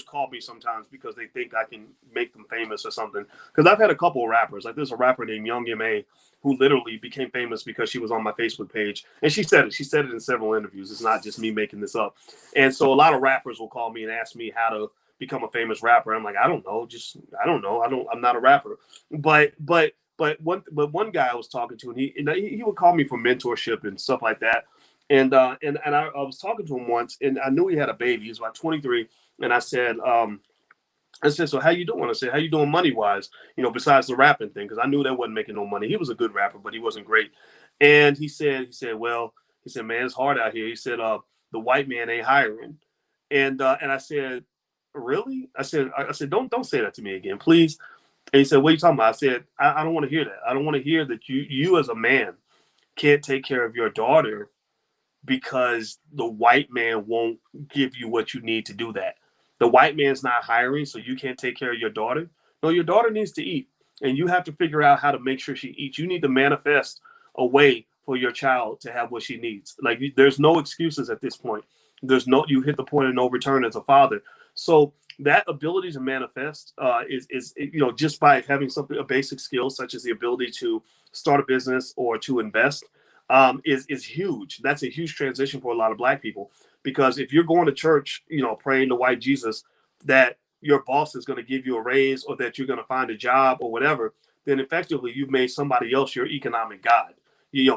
call me sometimes because they think I can make them famous or something. Because I've had a couple of rappers. Like there's a rapper named Young Ma who literally became famous because she was on my Facebook page, and she said it. She said it in several interviews. It's not just me making this up. And so a lot of rappers will call me and ask me how to become a famous rapper. I'm like, I don't know. Just I don't know. I'm not a rapper. But one guy I was talking to, and he would call me for mentorship and stuff like that. And I was talking to him once, and I knew he had a baby. He was about 23, and I said, so how you doing? I said, how you doing money wise? Besides the rapping thing, because I knew that wasn't making no money. He was a good rapper, but he wasn't great. And he said, man, it's hard out here. He said, the white man ain't hiring. And I said, really? I said, don't say that to me again, please. And he said, what are you talking about? I said, I don't want to hear that. I don't want to hear that you as a man can't take care of your daughter because the white man won't give you what you need to do that. The white man's not hiring, so you can't take care of your daughter. No, your daughter needs to eat, and you have to figure out how to make sure she eats. You need to manifest a way for your child to have what she needs. Like there's no excuses at this point. You hit the point of no return as a father. So that ability to manifest is just by having something a basic skill such as the ability to start a business or to invest is huge. That's a huge transition for a lot of black people because if you're going to church, praying to white Jesus, that your boss is going to give you a raise or that you're going to find a job or whatever, then effectively you've made somebody else your economic god.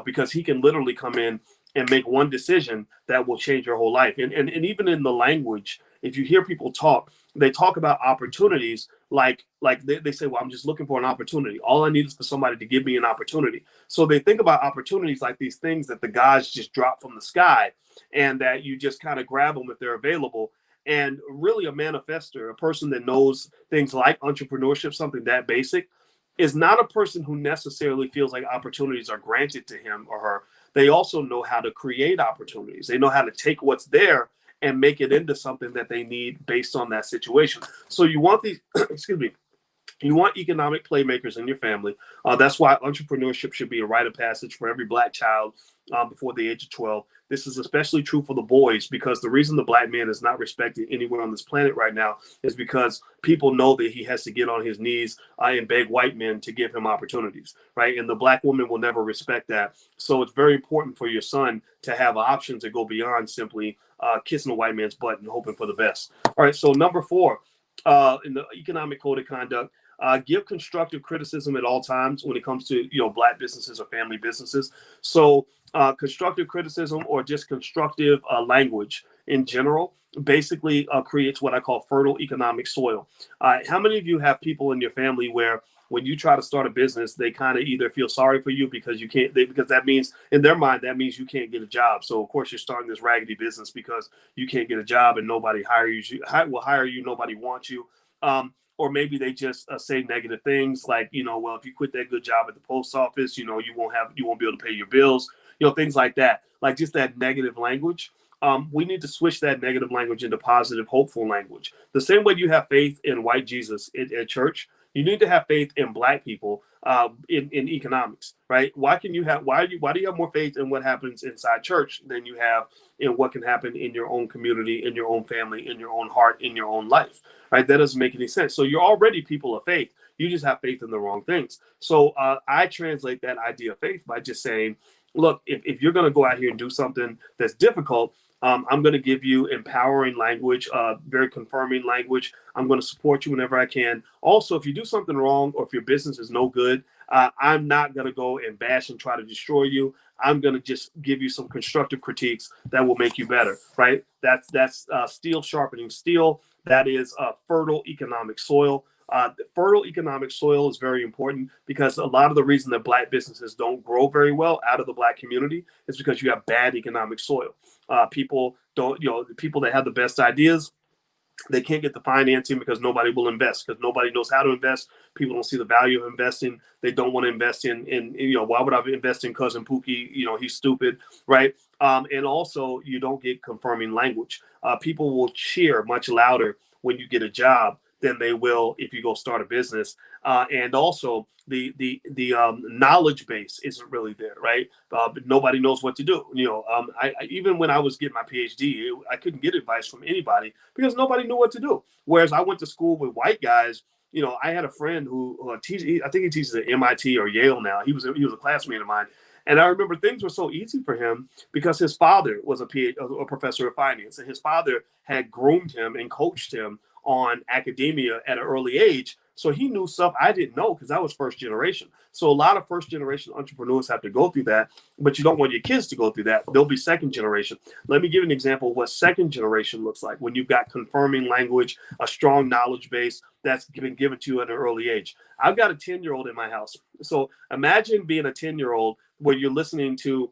Because he can literally come in and make one decision that will change your whole life. And even in the language, if you hear people talk, they talk about opportunities like they say, well, I'm just looking for an opportunity. All I need is for somebody to give me an opportunity. So they think about opportunities like these things that the gods just drop from the sky and that you just kind of grab them if they're available. And really, a manifester, a person that knows things like entrepreneurship, something that basic, is not a person who necessarily feels like opportunities are granted to him or her. They also know how to create opportunities. They know how to take what's there and make it into something that they need based on that situation. So you want these, excuse me, you want economic playmakers in your family. That's why entrepreneurship should be a rite of passage for every black child before the age of 12. This is especially true for the boys because the reason the black man is not respected anywhere on this planet right now is because people know that he has to get on his knees and beg white men to give him opportunities, right? And the black woman will never respect that. So it's very important for your son to have options that go beyond simply kissing a white man's butt and hoping for the best. All right, so number 4 in the economic code of conduct. Give constructive criticism at all times when it comes to black businesses or family businesses. So constructive criticism or just constructive language in general basically creates what I call fertile economic soil. How many of you have people in your family where when you try to start a business, they kind of either feel sorry for you because you can't, because that means in their mind, that means you can't get a job. So of course you're starting this raggedy business because you can't get a job and nobody will hire you. Nobody wants you. Or maybe they just say negative things like, well, if you quit that good job at the post office, you won't be able to pay your bills, things like that, like just that negative language. We need to switch that negative language into positive, hopeful language. The same way you have faith in white Jesus at church, you need to have faith in black people in economics, right? Why do you have more faith in what happens inside church than you have in what can happen in your own community, in your own family, in your own heart, in your own life, right? That doesn't make any sense. So you're already people of faith. You just have faith in the wrong things. So I translate that idea of faith by just saying, look, if you're going to go out here and do something that's difficult, I'm going to give you empowering language, very confirming language. I'm going to support you whenever I can. Also, if you do something wrong or if your business is no good, I'm not going to go and bash and try to destroy you. I'm going to just give you some constructive critiques that will make you better, right? That's steel sharpening steel. That is fertile economic soil. Fertile economic soil is very important because a lot of the reason that black businesses don't grow very well out of the black community is because you have bad economic soil. People don't, the people that have the best ideas, they can't get the financing because nobody will invest because nobody knows how to invest. People don't see the value of investing. They don't want to invest in why would I invest in cousin Pookie? He's stupid, right? And also you don't get confirming language. People will cheer much louder when you get a job than they will if you go start a business. And also the knowledge base isn't really there, right? But nobody knows what to do. Even when I was getting my PhD, I couldn't get advice from anybody because nobody knew what to do. Whereas I went to school with white guys. I had a friend who teaches. I think he teaches at MIT or Yale now. He was a classmate of mine, and I remember things were so easy for him because his father was a professor of finance, and his father had groomed him and coached him on academia at an early age. So he knew stuff I didn't know because I was first generation. So a lot of first generation entrepreneurs have to go through that, but you don't want your kids to go through that. They'll be second generation. Let me give you an example of what second generation looks like when you've got confirming language, a strong knowledge base that's been given to you at an early age. I've got a 10-year-old in my house. So imagine being a 10-year-old where you're listening to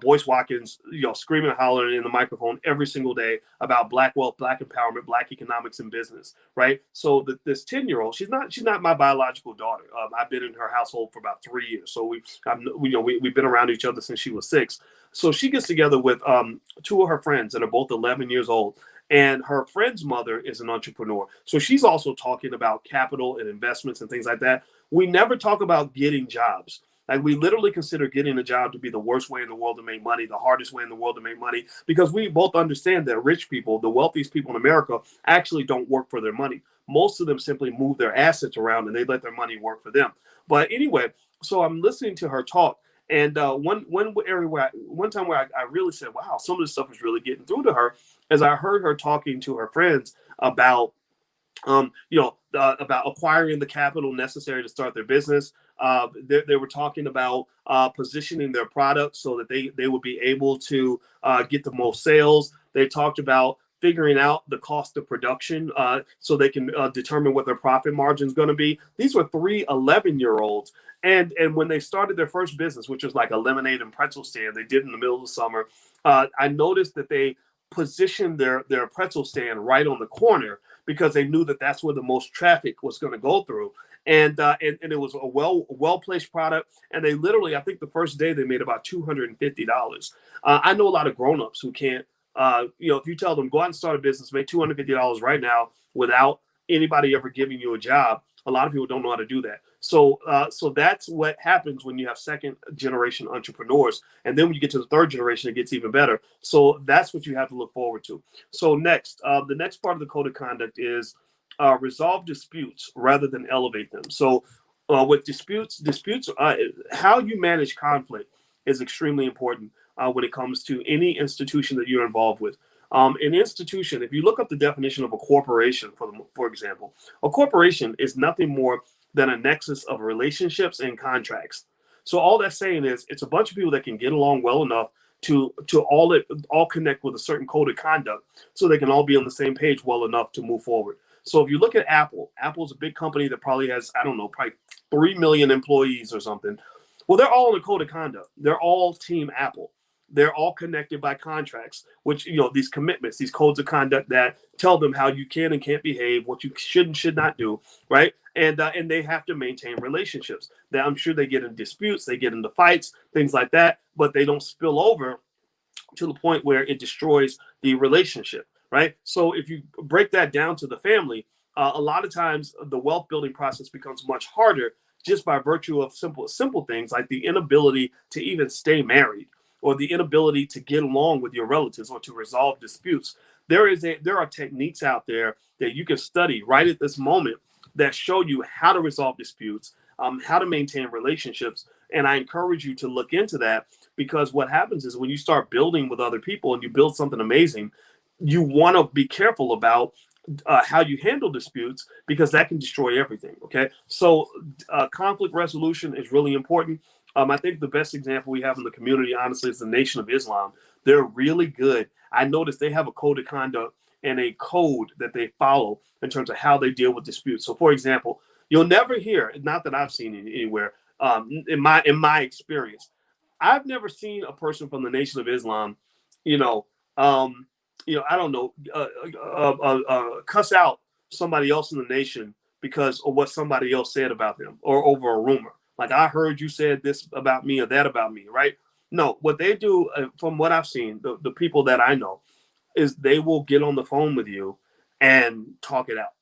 Boyce Watkins, screaming and hollering in the microphone every single day about Black wealth, Black empowerment, Black economics and business, right? So this 10-year-old, she's not my biological daughter. I've been in her household for about 3 years, so we've been around each other since she was 6. So she gets together with two of her friends that are both 11 years old. And her friend's mother is an entrepreneur. So she's also talking about capital and investments and things like that. We never talk about getting jobs. Like, we literally consider getting a job to be the worst way in the world to make money, the hardest way in the world to make money, because we both understand that rich people, the wealthiest people in America, actually don't work for their money. Most of them simply move their assets around and they let their money work for them. But anyway, so I'm listening to her talk. And one time where I really said, wow, some of this stuff is really getting through to her, as I heard her talking to her friends about about acquiring the capital necessary to start their business. They were talking about positioning their products so that they would be able to get the most sales. They talked about figuring out the cost of production so they can determine what their profit margin is going to be. These were 3 11-year-olds. And when they started their first business, which was like a lemonade and pretzel stand, they did in the middle of the summer, I noticed that they positioned their pretzel stand right on the corner because they knew that that's where the most traffic was going to go through. And it was a well placed product. And they literally, I think the first day they made about $250. I know a lot of grown-ups who can't, if you tell them go out and start a business, make $250 right now without anybody ever giving you a job, a lot of people don't know how to do that. So that's what happens when you have second generation entrepreneurs. And then when you get to the third generation, it gets even better. So that's what you have to look forward to. So next, the next part of the code of conduct is resolve disputes rather than elevate them. So with disputes, how you manage conflict is extremely important when it comes to any institution that you're involved with. An institution, if you look up the definition of a corporation, for example, a corporation is nothing more than a nexus of relationships and contracts. So all that's saying is it's a bunch of people that can get along well enough to all connect with a certain code of conduct so they can all be on the same page well enough to move forward. So if you look at Apple's a big company that probably has, I don't know, probably 3 million employees or something. Well, they're all in a code of conduct. They're all Team Apple. They're all connected by contracts, which, these commitments, these codes of conduct that tell them how you can and can't behave, what you should and should not do, right? And they have to maintain relationships. That I'm sure they get in disputes, they get into fights, things like that, but they don't spill over to the point where it destroys the relationship, right? So if you break that down to the family, a lot of times the wealth building process becomes much harder just by virtue of simple things like the inability to even stay married, or the inability to get along with your relatives, or to resolve disputes. There are techniques out there that you can study right at this moment that show you how to resolve disputes, how to maintain relationships. And I encourage you to look into that, because what happens is when you start building with other people and you build something amazing, you want to be careful about how you handle disputes, because that can destroy everything. Okay. So conflict resolution is really important. I think the best example we have in the community, honestly, is the Nation of Islam. They're really good. I noticed they have a code of conduct and a code that they follow in terms of how they deal with disputes. So, for example, you'll never hear, not that I've seen it anywhere, in my experience, I've never seen a person from the Nation of Islam, I don't know, cuss out somebody else in the nation because of what somebody else said about them, or over a rumor. Like, I heard you said this about me or that about me, right? No, what they do, from what I've seen, the people that I know, is they will get on the phone with you and talk it out.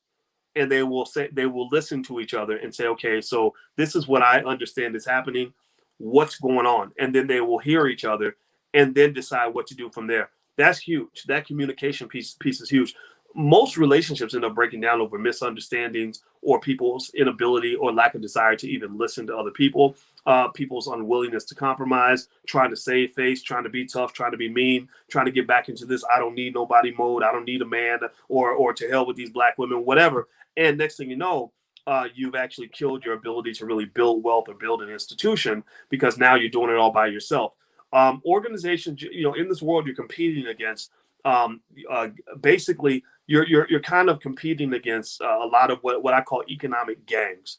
and they will listen to each other and say, okay, so this is what I understand is happening. What's going on? And then they will hear each other and then decide what to do from there. That's huge. That communication piece is huge. Most relationships end up breaking down over misunderstandings or people's inability or lack of desire to even listen to other people, people's unwillingness to compromise, trying to save face, trying to be tough, trying to be mean, trying to get back into this I don't need nobody mode, I don't need a man, or to hell with these black women, whatever. And next thing you know, you've actually killed your ability to really build wealth or build an institution, because now you're doing it all by yourself. Organizations, in this world you're competing against, um, basically you're kind of competing against a lot of what I call economic gangs.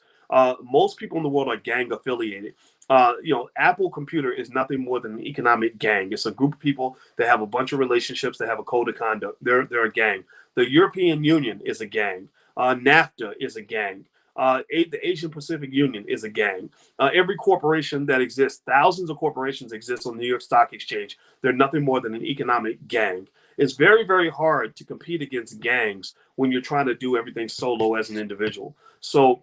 Most people in the world are gang affiliated. Apple Computer is nothing more than an economic gang. It's a group of people that have a bunch of relationships that have a code of conduct. They're a gang. The European Union is a gang. NAFTA is a gang. The Asian Pacific Union is a gang. Every corporation that exists, thousands of corporations exist on the New York Stock Exchange. They're nothing more than an economic gang. It's very, very hard to compete against gangs when you're trying to do everything solo as an individual. So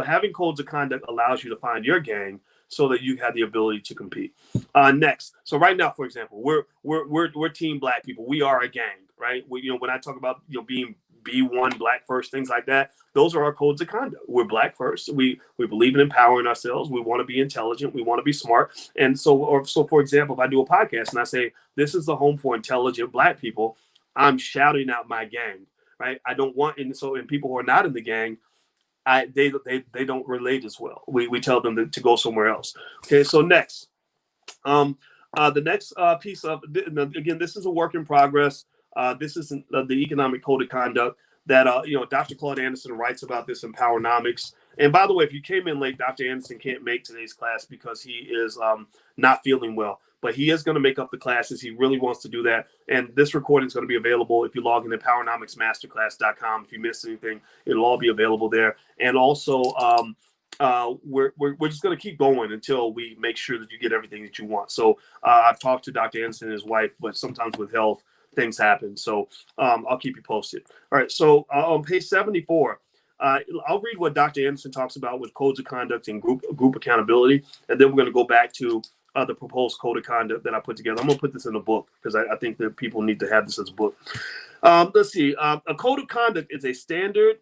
having codes of conduct allows you to find your gang so that you have the ability to compete. Next, so right now, for example, we're Team Black people. We are a gang, right? When I talk about being B1 Black first, things like that, those are our codes of conduct. We're Black first. We believe in empowering ourselves. We want to be intelligent. We want to be smart. And so for example, if I do a podcast and I say this is the home for intelligent Black people, I'm shouting out my gang, right? I don't want, and people who are not in the gang, they don't relate as well. We tell them to go somewhere else. Okay, so next, the next piece of, again, this is a work in progress. This is the economic code of conduct that Dr. Claude Anderson writes about this in Powernomics. And by the way, if you came in late, Dr. Anderson can't make today's class because he is not feeling well. But he is going to make up the classes. He really wants to do that. And this recording is going to be available if you log in at powernomicsmasterclass.com. If you missed anything, it'll all be available there. And also, we're just going to keep going until we make sure that you get everything that you want. So I've talked to Dr. Anderson and his wife, but sometimes with health, things happen. So I'll keep you posted. All right. So on page 74, I'll read what Dr. Anderson talks about with codes of conduct and group accountability. And then we're going to go back to the proposed code of conduct that I put together. I'm going to put this in a book because I think that people need to have this as a book. Let's see. A code of conduct is a standard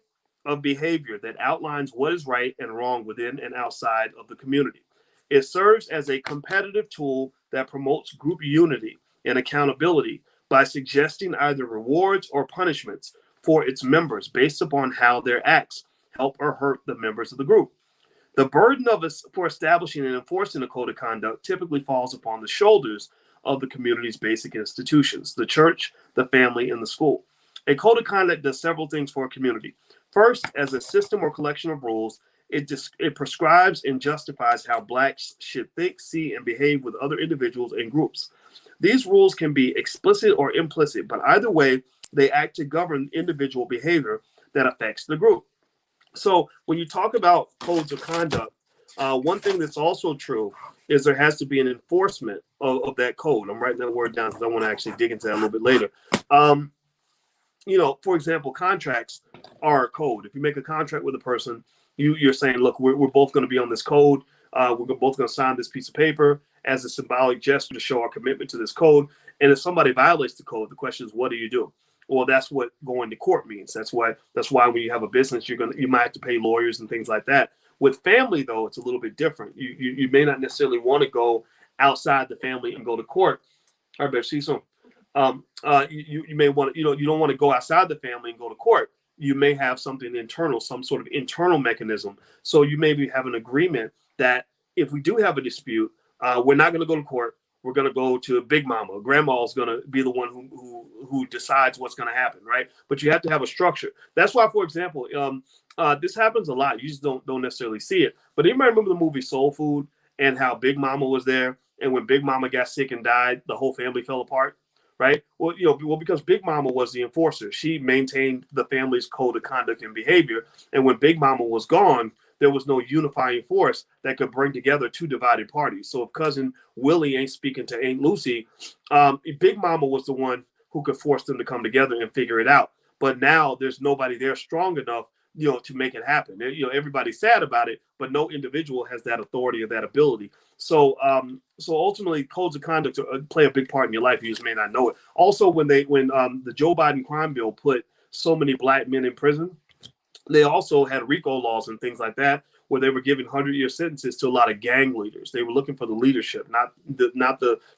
of behavior that outlines what is right and wrong within and outside of the community. It serves as a competitive tool that promotes group unity and accountability by suggesting either rewards or punishments for its members based upon how their acts help or hurt the members of the group. The burden for establishing and enforcing a code of conduct typically falls upon the shoulders of the community's basic institutions, the church, the family, and the school. A code of conduct does several things for a community. First, as a system or collection of rules, it prescribes and justifies how Blacks should think, see, and behave with other individuals and groups. These rules can be explicit or implicit, but either way, they act to govern individual behavior that affects the group. So when you talk about codes of conduct, one thing that's also true is there has to be an enforcement of that code. I'm writing that word down because I want to actually dig into that a little bit later. For example, contracts are a code. If you make a contract with a person, you're saying, look, we're both going to be on this code. We're both going to sign this piece of paper as a symbolic gesture to show our commitment to this code. And if somebody violates the code, the question is, what do you do? Well, that's what going to court means. That's why when you have a business, you might have to pay lawyers and things like that. With family, though, it's a little bit different. You may not necessarily want to go outside the family and go to court. All right, babe, see you soon. You may want to, you don't want to go outside the family and go to court. You may have something internal, some sort of internal mechanism. So you maybe have an agreement that if we do have a dispute, we're not going to go to court. We're going to go to Big Mama. Grandma is going to be the one who decides what's going to happen, right? But you have to have a structure. That's why, for example, this happens a lot. You just don't necessarily see it. But anybody remember the movie Soul Food and how Big Mama was there? And when Big Mama got sick and died, the whole family fell apart, right? Well, because Big Mama was the enforcer. She maintained the family's code of conduct and behavior. And when Big Mama was gone, there was no unifying force that could bring together two divided parties. So if cousin Willie ain't speaking to Aunt Lucy, Big Mama was the one who could force them to come together and figure it out. But now there's nobody there strong enough to make it happen. Everybody's sad about it, but no individual has that authority or that ability. So ultimately, codes of conduct play a big part in your life. You just may not know it. Also, when the Joe Biden crime bill put so many black men in prison, they also had RICO laws and things like that, where they were giving 100-year sentences to a lot of gang leaders. They were looking for the leadership, not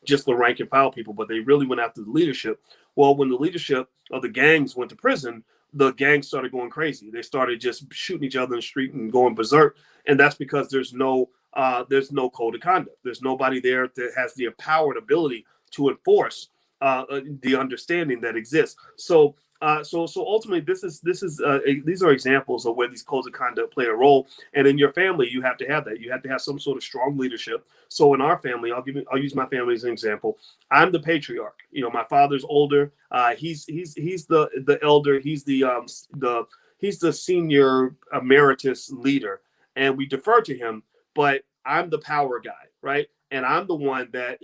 just the rank and file people, but they really went after the leadership. Well, when the leadership of the gangs went to prison, the gangs started going crazy. They started just shooting each other in the street and going berserk, and that's because there's no code of conduct. There's nobody there that has the power and ability to enforce the understanding that exists. So ultimately, these are examples of where these codes of conduct play a role. And in your family, you have to have that. You have to have some sort of strong leadership. So in our family, I'll use my family as an example. I'm the patriarch. My father's older. He's the elder. He's the senior emeritus leader, and we defer to him. But I'm the power guy, right? And I'm the one that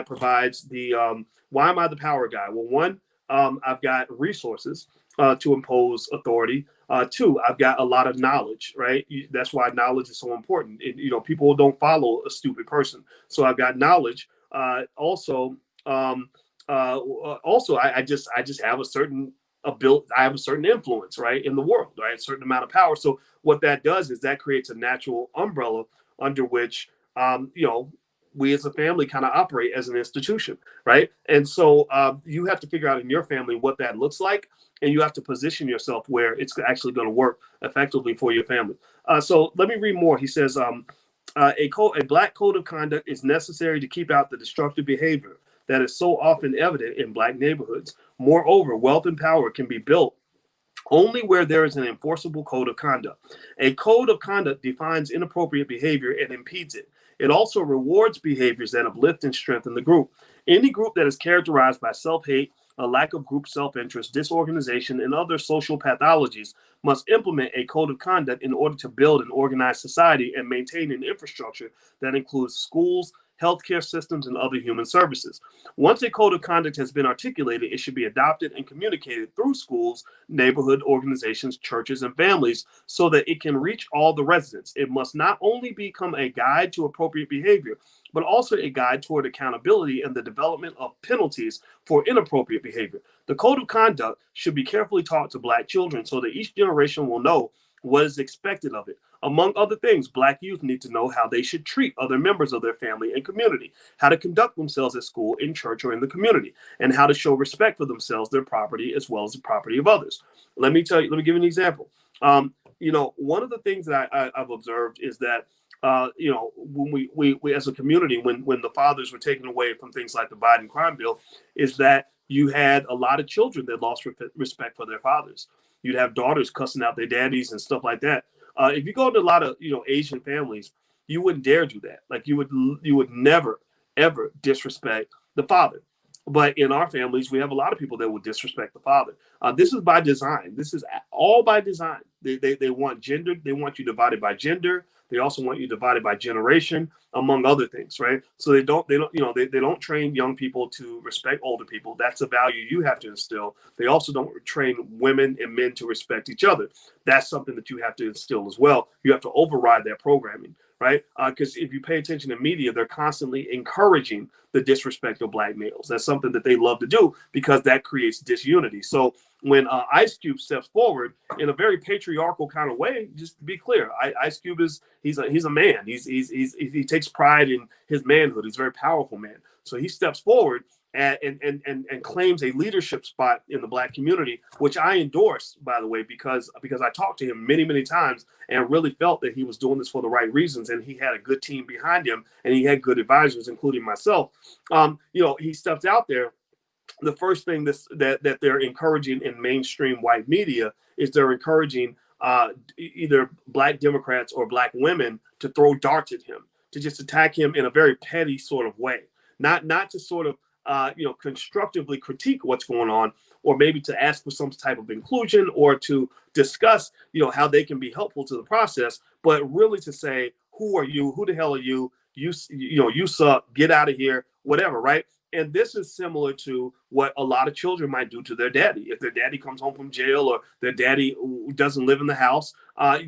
provides the. Why am I the power guy? Well, one, I've got resources to impose authority. Two, I've got a lot of knowledge, right? That's why knowledge is so important. People don't follow a stupid person. So I've got knowledge. Also, I just have a certain ability. I have a certain influence, right, in the world, right? A certain amount of power. So what that does is that creates a natural umbrella under which, we as a family kind of operate as an institution, right? And so you have to figure out in your family what that looks like, and you have to position yourself where it's actually going to work effectively for your family. So let me read more. He says, a black code of conduct is necessary to keep out the destructive behavior that is so often evident in black neighborhoods. Moreover, wealth and power can be built only where there is an enforceable code of conduct. A code of conduct defines inappropriate behavior and impedes it. It also rewards behaviors that uplift and strengthen the group. Any group that is characterized by self-hate, a lack of group self-interest, disorganization, and other social pathologies must implement a code of conduct in order to build an organized society and maintain an infrastructure that includes schools, healthcare systems, and other human services. Once a code of conduct has been articulated, it should be adopted and communicated through schools, neighborhood organizations, churches, and families so that it can reach all the residents. It must not only become a guide to appropriate behavior, but also a guide toward accountability and the development of penalties for inappropriate behavior. The code of conduct should be carefully taught to Black children so that each generation will know what is expected of it. Among other things, Black youth need to know how they should treat other members of their family and community, how to conduct themselves at school, in church, or in the community, and how to show respect for themselves, their property, as well as the property of others. Let me give you an example. One of the things that I've observed is that when we as a community, when the fathers were taken away from things like the Biden crime bill, is that you had a lot of children that lost respect for their fathers. You'd have daughters cussing out their daddies and stuff like that. If you go into a lot of Asian families, you wouldn't dare do that. Like you would never ever disrespect the father. But in our families, we have a lot of people that will disrespect the father. This is by design. This is all by design. They want gender. They want you divided by gender. They also want you divided by generation, among other things, right? So they don't train young people to respect older people. That's a value you have to instill. They also don't train women and men to respect each other. That's something that you have to instill as well. You have to override that programming, right? Because if you pay attention to media, they're constantly encouraging the disrespect of Black males. That's something that they love to do because that creates disunity. So when Ice Cube steps forward in a very patriarchal kind of way, just to be clear, Ice Cube he's a man. He takes pride in his manhood. He's a very powerful man. So he steps forward and claims a leadership spot in the Black community, which I endorse, by the way, because I talked to him many times and really felt that he was doing this for the right reasons, and he had a good team behind him, and he had good advisors, including myself. He steps out there. The first thing that they're encouraging in mainstream white media is they're encouraging either Black Democrats or Black women to throw darts at him, to just attack him in a very petty sort of way, not to sort of constructively critique what's going on, or maybe to ask for some type of inclusion or to discuss, how they can be helpful to the process, but really to say, who are you? Who the hell are you? You suck. Get out of here. Whatever, right? And this is similar to what a lot of children might do to their daddy. If their daddy comes home from jail or their daddy doesn't live in the house,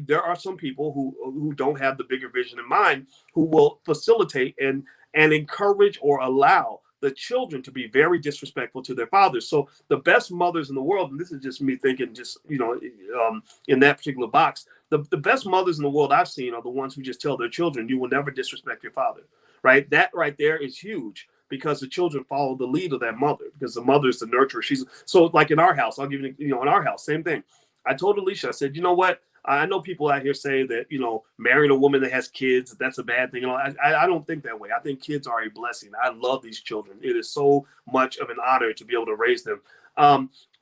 there are some people who don't have the bigger vision in mind who will facilitate and encourage or allow the children to be very disrespectful to their fathers. So the best mothers in the world, and this is just me thinking, just in that particular box, the best mothers in the world I've seen are the ones who just tell their children, "You will never disrespect your father." Right? That right there is huge because the children follow the lead of that mother because the mother is the nurturer. She's so like in our house. I'll give you, in our house, same thing. I told Alicia, I said, you know what? I know people out here say that, marrying a woman that has kids, that's a bad thing. I don't think that way. I think kids are a blessing. I love these children. It is so much of an honor to be able to raise them.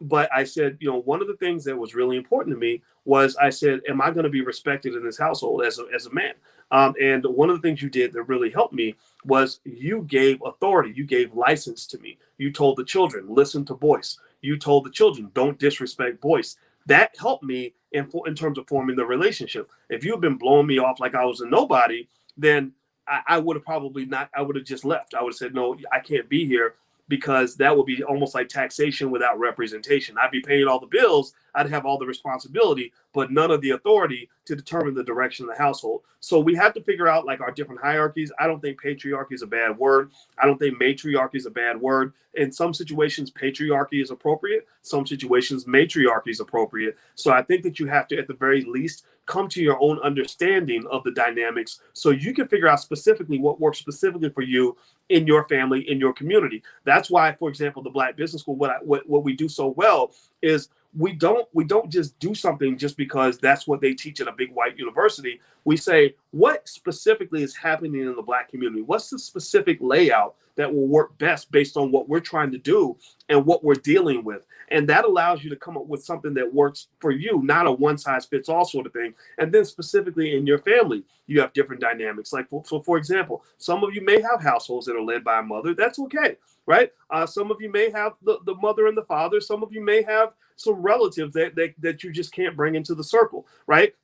But I said, one of the things that was really important to me was I said, am I going to be respected in this household as a man? And one of the things you did that really helped me was you gave authority. You gave license to me. You told the children, listen to voice. You told the children, don't disrespect voice. That helped me in terms of forming the relationship. If you had been blowing me off like I was a nobody, then I would have probably not, I would have just left. I would have said, no, I can't be here, because that would be almost like taxation without representation. I'd be paying all the bills, I'd have all the responsibility, but none of the authority to determine the direction of the household. So we have to figure out like our different hierarchies. I don't think patriarchy is a bad word. I don't think matriarchy is a bad word. In some situations, patriarchy is appropriate. Some situations, matriarchy is appropriate. So I think that you have to, at the very least, come to your own understanding of the dynamics so you can figure out specifically what works specifically for you in your family, in your community. That's why, for example, the Black Business School, what we do so well is we don't just do something just because that's what they teach at a big white university. We say, what specifically is happening in the Black community? What's the specific layout that will work best based on what we're trying to do and what we're dealing with? And that allows you to come up with something that works for you, not a one size fits all sort of thing. And then specifically in your family, you have different dynamics. Like, so for example, some of you may have households that are led by a mother. That's okay, right? Some of you may have the mother and the father. Some of you may have some relatives that you just can't bring into the circle, right?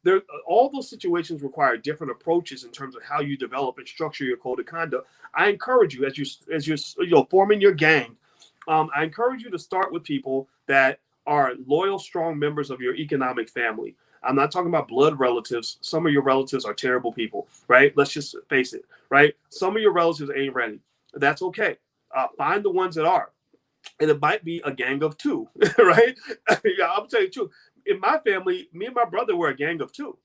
All those situations require different approaches in terms of how you develop and structure your code of conduct. I encourage you, as you're forming your gang, I encourage you to start with people that are loyal, strong members of your economic family. I'm not talking about blood relatives. Some of your relatives are terrible people, right? Let's just face it, right? Some of your relatives ain't ready. That's okay. Find the ones that are. And it might be a gang of two, right? Yeah, I'll tell you the truth. In my family, me and my brother were a gang of two.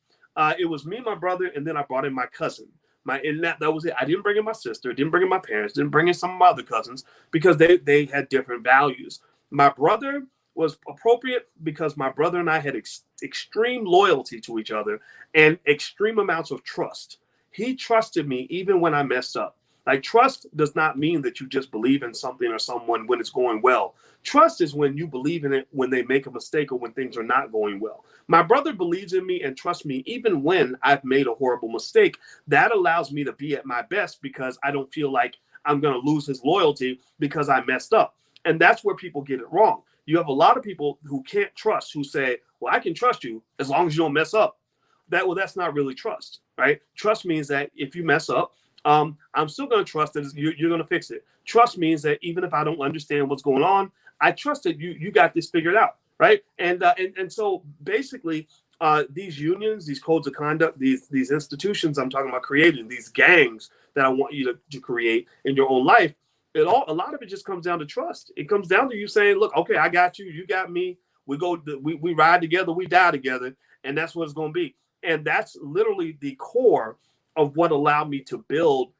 It was me and my brother, and then I brought in my cousin. And that was it. I didn't bring in my sister, didn't bring in my parents, didn't bring in some of my other cousins because they had different values. My brother was appropriate because my brother and I had extreme loyalty to each other and extreme amounts of trust. He trusted me even when I messed up. Like, trust does not mean that you just believe in something or someone when it's going well. Trust is when you believe in it when they make a mistake or when things are not going well. My brother believes in me and trusts me even when I've made a horrible mistake. That allows me to be at my best because I don't feel like I'm going to lose his loyalty because I messed up. And that's where people get it wrong. You have a lot of people who can't trust, who say, well, I can trust you as long as you don't mess up. That's not really trust, right? Trust means that if you mess up, I'm still going to trust that you're going to fix it. Trust means that even if I don't understand what's going on, I trust that you got this figured out, right? And so basically, these unions, these codes of conduct, these institutions I'm talking about creating, these gangs that I want you to create in your own life, a lot of it just comes down to trust. It comes down to you saying, look, okay, I got you, you got me. We ride together, we die together, and that's what it's going to be. And that's literally the core of what allowed me to build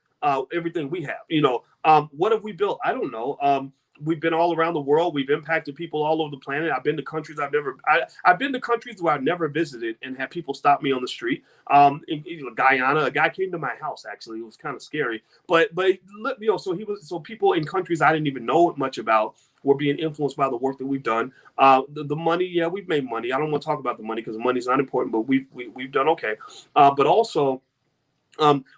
everything we have. What have we built? I don't know. We've been all around the world. We've impacted people all over the planet. I've been to countries I've been to countries where I've never visited and had people stop me on the street. In Guyana, a guy came to my house. Actually, it was kind of scary. But so people in countries I didn't even know much about were being influenced by the work that we've done. The money, yeah, we've made money. I don't want to talk about the money because the money's not important, but we've done okay. But also,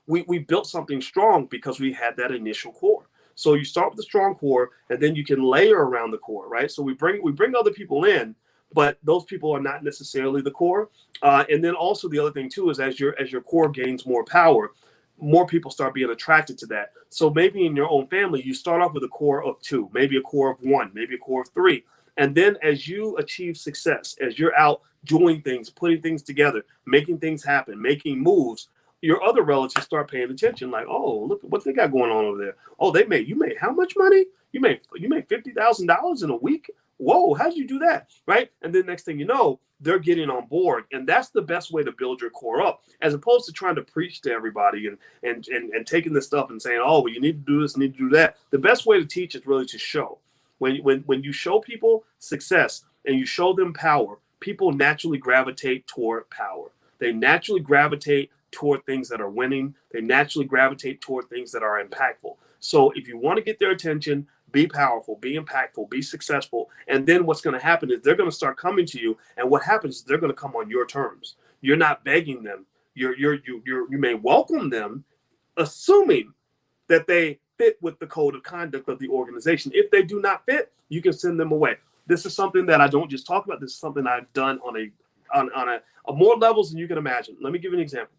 we built something strong because we had that initial core. So you start with the strong core, and then you can layer around the core, right? So we bring other people in, but those people are not necessarily the core. And then also the other thing too is as your core gains more power, more people start being attracted to that. So maybe in your own family, you start off with a core of 2, maybe a core of 1, maybe a core of 3. And then as you achieve success, as you're out doing things, putting things together, making things happen, making moves, your other relatives start paying attention. Like, oh, look what they got going on over there. Oh, you made how much money? You made $50,000 in a week. Whoa, how did you do that? Right? And then next thing you know, they're getting on board. And that's the best way to build your core up, as opposed to trying to preach to everybody and taking this stuff and saying, oh, well, you need to do this, need to do that. The best way to teach is really to show. When you show people success and you show them power, people naturally gravitate toward power. They naturally gravitate toward things that are winning. They naturally gravitate toward things that are impactful. So if you want to get their attention, be powerful, be impactful, be successful. And then what's going to happen is they're going to start coming to you. And what happens is they're going to come on your terms. You're not begging them. You may welcome them, assuming that they fit with the code of conduct of the organization. If they do not fit, you can send them away. This is something that I don't just talk about. This is something I've done on a more levels than you can imagine. Let me give you an example.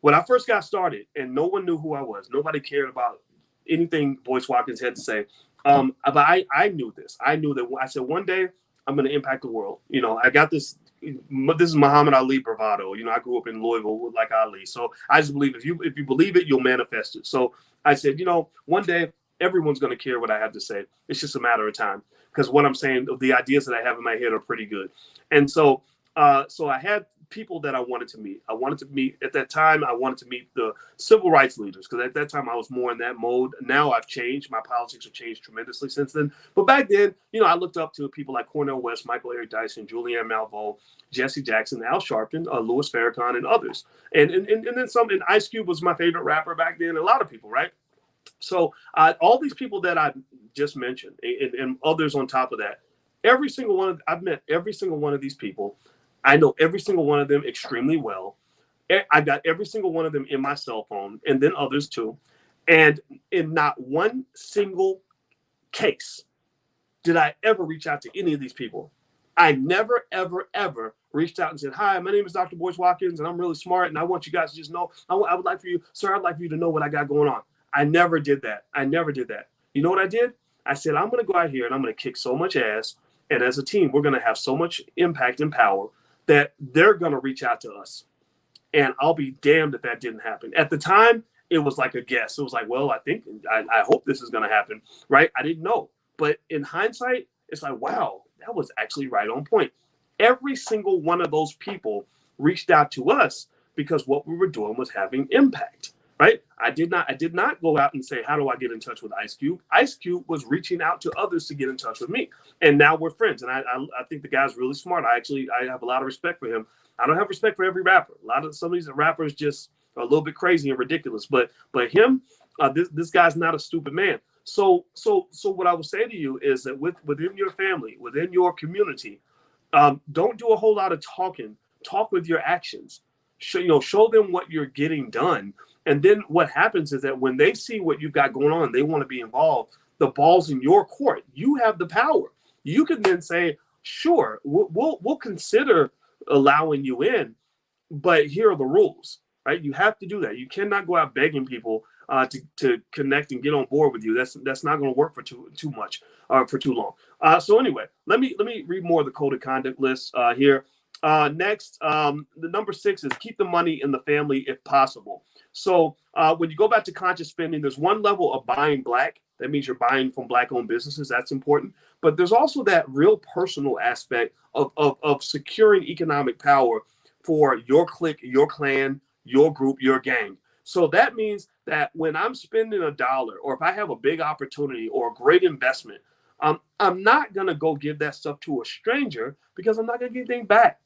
When I first got started and no one knew who I was, nobody cared about anything Boyce Watkins had to say. But I knew this. I knew that I said one day I'm going to impact the world. You know, I got this. This is Muhammad Ali bravado. You know, I grew up in Louisville like Ali. So I just believe if you believe it, you'll manifest it. So I said, you know, one day everyone's going to care what I have to say. It's just a matter of time, because what I'm saying, the ideas that I have in my head are pretty good. And so I had people that I wanted to meet. I wanted to meet at that time. I wanted to meet the civil rights leaders, because at that time I was more in that mode. Now I've changed. My politics have changed tremendously since then. But back then, you know, I looked up to people like Cornel West, Michael Eric Dyson, Julianne Malveaux, Jesse Jackson, Al Sharpton, Louis Farrakhan, and others. And then some. And Ice Cube was my favorite rapper back then. A lot of people, right? So all these people that I just mentioned, and others on top of that, I've met every single one of these people. I know every single one of them extremely well. I got every single one of them in my cell phone, and then others too. And in not one single case did I ever reach out to any of these people. I never, ever, ever reached out and said, hi, my name is Dr. Boyce Watkins, and I'm really smart, and I want you guys to just know, I would like for you, sir, I'd like for you to know what I got going on. I never did that. You know what I did? I said, I'm going to go out here, and I'm going to kick so much ass, and as a team, we're going to have so much impact and power that they're going to reach out to us. And I'll be damned if that didn't happen. At the time, it was like a guess. It was like, well, I hope this is going to happen, right? I didn't know. But in hindsight, it's like, wow, that was actually right on point. Every single one of those people reached out to us because what we were doing was having impact, right? I did not go out and say, how do I get in touch with Ice Cube? Ice Cube was reaching out to others to get in touch with me. And now we're friends. And I think the guy's really smart. I have a lot of respect for him. I don't have respect for every rapper. Some of these rappers just are a little bit crazy and ridiculous. But him, this guy's not a stupid man. So what I would say to you is that within your family, within your community, don't do a whole lot of talking. Talk with your actions. Show them what you're getting done. And then what happens is that when they see what you've got going on, they want to be involved. The ball's in your court. You have the power. You can then say, sure, we'll consider allowing you in, but here are the rules, right? You have to do that. You cannot go out begging people to connect and get on board with you. That's not going to work for too long. So anyway, let me read more of the code of conduct list here. Next, the number 6 is keep the money in the family if possible. So when you go back to conscious spending, there's one level of buying black. That means you're buying from Black-owned businesses. That's important. But there's also that real personal aspect of securing economic power for your clique, your clan, your group, your gang. So that means that when I'm spending $1, or if I have a big opportunity or a great investment, I'm not going to go give that stuff to a stranger, because I'm not going to get anything back.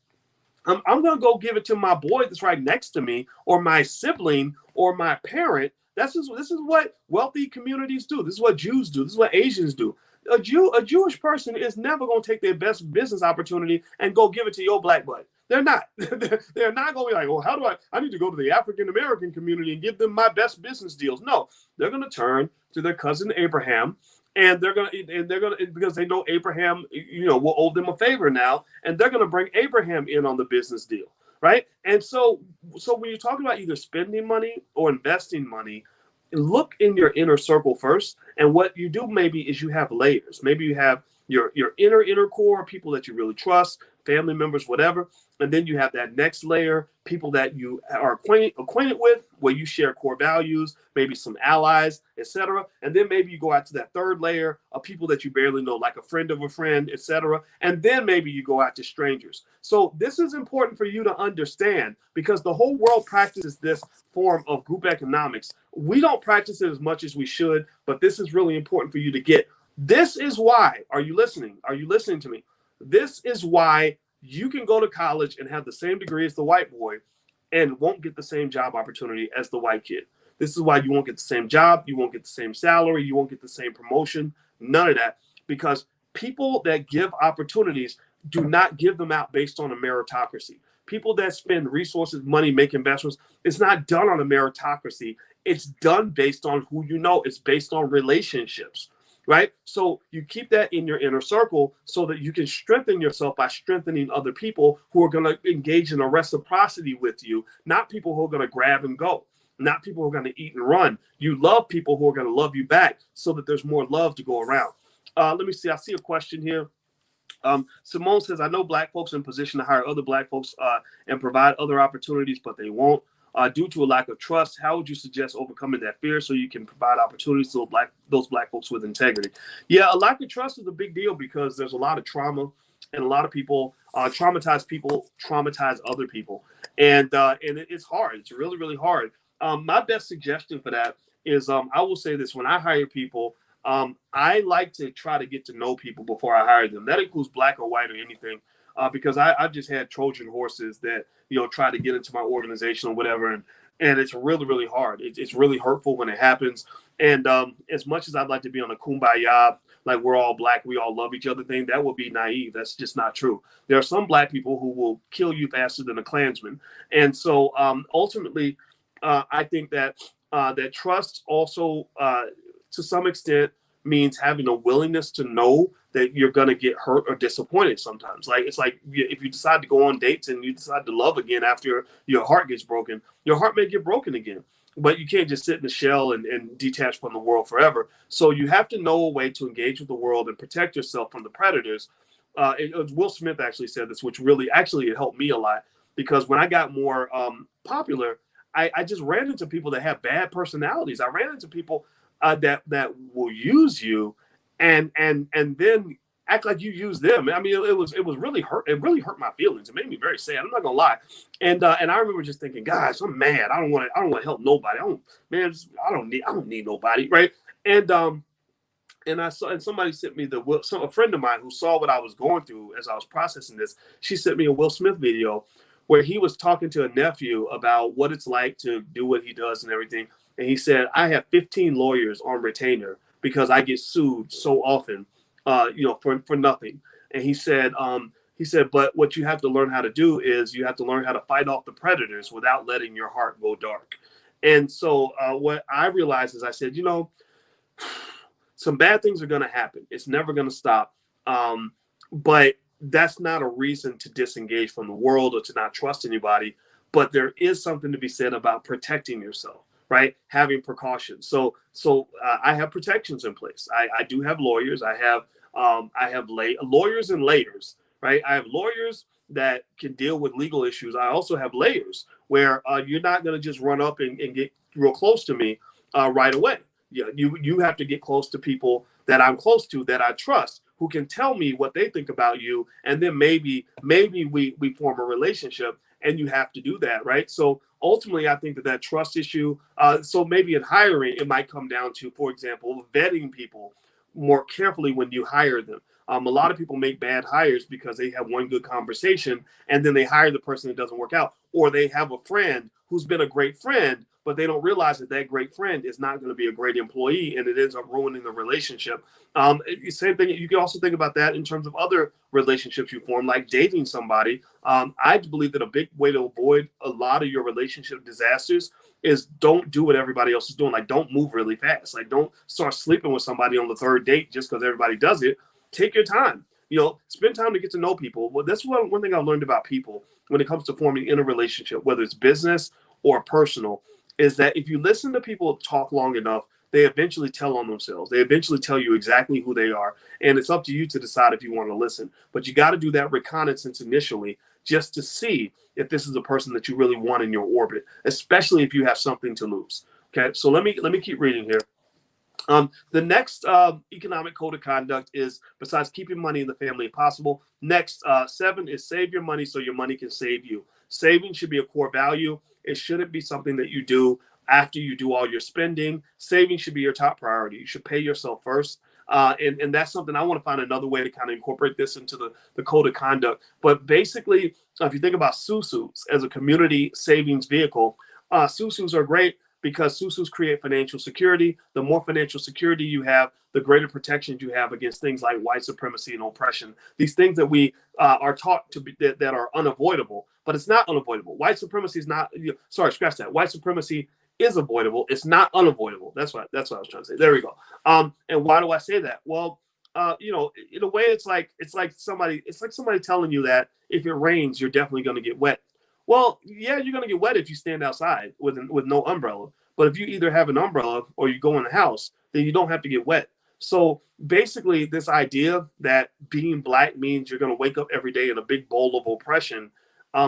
I'm going to go give it to my boy that's right next to me, or my sibling, or my parent. This is what wealthy communities do. This is what Jews do. This is what Asians do. A Jewish person is never going to take their best business opportunity and go give it to your black bud. They're not. They're not going to be like, well, how do I need to go to the African American community and give them my best business deals. No, they're going to turn to their cousin Abraham, and they're going to because they know Abraham, will owe them a favor now, and they're going to bring Abraham in on the business deal, right? And so so when you're talking about either spending money or investing money, look in your inner circle first. And what you do maybe is you have layers. Maybe you have your inner core, people that you really trust, family members, whatever. And then you have that next layer, people that you are acquainted with, where you share core values, maybe some allies, etc. And then maybe you go out to that third layer of people that you barely know, like a friend of a friend, etc. And then maybe you go out to strangers. So this is important for you to understand, because the whole world practices this form of group economics. We don't practice it as much as we should, but this is really important for you to get. This is why, are you listening? Are you listening to me? This is why you can go to college and have the same degree as the white boy and won't get the same job opportunity as the white kid. This is why you won't get the same job, you won't get the same salary, you won't get the same promotion, none of that. Because people that give opportunities do not give them out based on a meritocracy. People that spend resources, money, make investments, it's not done on a meritocracy. It's done based on who you know. It's based on relationships, right? So you keep that in your inner circle so that you can strengthen yourself by strengthening other people who are going to engage in a reciprocity with you, not people who are going to grab and go, not people who are going to eat and run. You love people who are going to love you back so that there's more love to go around. Let me see. I see a question here. Simone says, I know Black folks in position to hire other Black folks and provide other opportunities, but they won't. Due to a lack of trust, how would you suggest overcoming that fear so you can provide opportunities to those Black folks with integrity? Yeah, a lack of trust is a big deal because there's a lot of trauma, and a lot of people traumatize other people, and it's hard. It's really, really hard. My best suggestion for that is I will say this: when I hire people, I like to try to get to know people before I hire them. That includes Black or white or anything, because I've just had Trojan horses that try to get into my organization or whatever, and it's really, really hard. It's really hurtful when it happens. And as much as I'd like to be on a kumbaya, like we're all Black, we all love each other thing, that would be naive. That's just not true. There are some Black people who will kill you faster than a Klansman, and so ultimately, I think that that trust also, to some extent, means having a willingness to know that you're going to get hurt or disappointed sometimes. Like, it's like if you decide to go on dates and you decide to love again after your heart gets broken, your heart may get broken again, but you can't just sit in the shell and detach from the world forever. So you have to know a way to engage with the world and protect yourself from the predators. Will Smith actually said this, which really actually it helped me a lot, because when I got more popular, I just ran into people that have bad personalities. I ran into people that will use you and then act like you use them. I mean, it was really hurt. It really hurt my feelings. It made me very sad. I'm not gonna lie. And I remember just thinking, gosh, I'm mad. I don't want to help nobody. I don't need nobody, right? And I saw, and somebody sent me a friend of mine who saw what I was going through as I was processing this. She sent me a Will Smith video where he was talking to a nephew about what it's like to do what he does and everything. And he said, I have 15 lawyers on retainer because I get sued so often, for nothing. And he said, but what you have to learn how to do is you have to learn how to fight off the predators without letting your heart go dark. And so what I realized is I said, some bad things are going to happen. It's never going to stop. But that's not a reason to disengage from the world or to not trust anybody. But there is something to be said about protecting yourself, right? Having precautions. So I have protections in place. I do have lawyers. I have lawyers and layers, right? I have lawyers that can deal with legal issues. I also have layers where you're not going to just run up and get real close to me right away. Yeah, you have to get close to people that I'm close to, that I trust, who can tell me what they think about you, and then maybe we form a relationship. And you have to do that, right? So ultimately, I think that trust issue. So maybe in hiring, it might come down to, for example, vetting people more carefully when you hire them. A lot of people make bad hires because they have one good conversation and then they hire the person that doesn't work out, or they have a friend who's been a great friend, but they don't realize that great friend is not going to be a great employee, and it ends up ruining the relationship. Same thing. You can also think about that in terms of other relationships you form, like dating somebody. I believe that a big way to avoid a lot of your relationship disasters is don't do what everybody else is doing. Like, don't move really fast. Like, don't start sleeping with somebody on the third date just because everybody does it. Take your time. Spend time to get to know people. Well, that's one thing I learned about people when it comes to forming in a relationship, whether it's business or personal, is that if you listen to people talk long enough, they eventually tell on themselves. They eventually tell you exactly who they are. And it's up to you to decide if you want to listen. But you got to do that reconnaissance initially just to see if this is a person that you really want in your orbit, especially if you have something to lose. Okay, so let me keep reading here. The next economic code of conduct is, besides keeping money in the family if possible, next 7 is save your money so your money can save you. Saving should be a core value. It shouldn't be something that you do after you do all your spending. Saving should be your top priority. You should pay yourself first. And that's something I want to find another way to kind of incorporate this into the code of conduct. But basically, if you think about SUSUs as a community savings vehicle, SUSUs are great because SUSUs create financial security. The more financial security you have, the greater protections you have against things like white supremacy and oppression. These things that we are taught to be that are unavoidable, but it's not unavoidable. White supremacy is not. Sorry, scratch that. White supremacy is avoidable. It's not unavoidable. That's what I was trying to say. There we go. And why do I say that? Well, in a way, it's like somebody telling you that if it rains, you're definitely going to get wet. Well, yeah, you're going to get wet if you stand outside with no umbrella. But if you either have an umbrella or you go in the house, then you don't have to get wet. So basically, this idea that being black means you're going to wake up every day in a big bowl of oppression,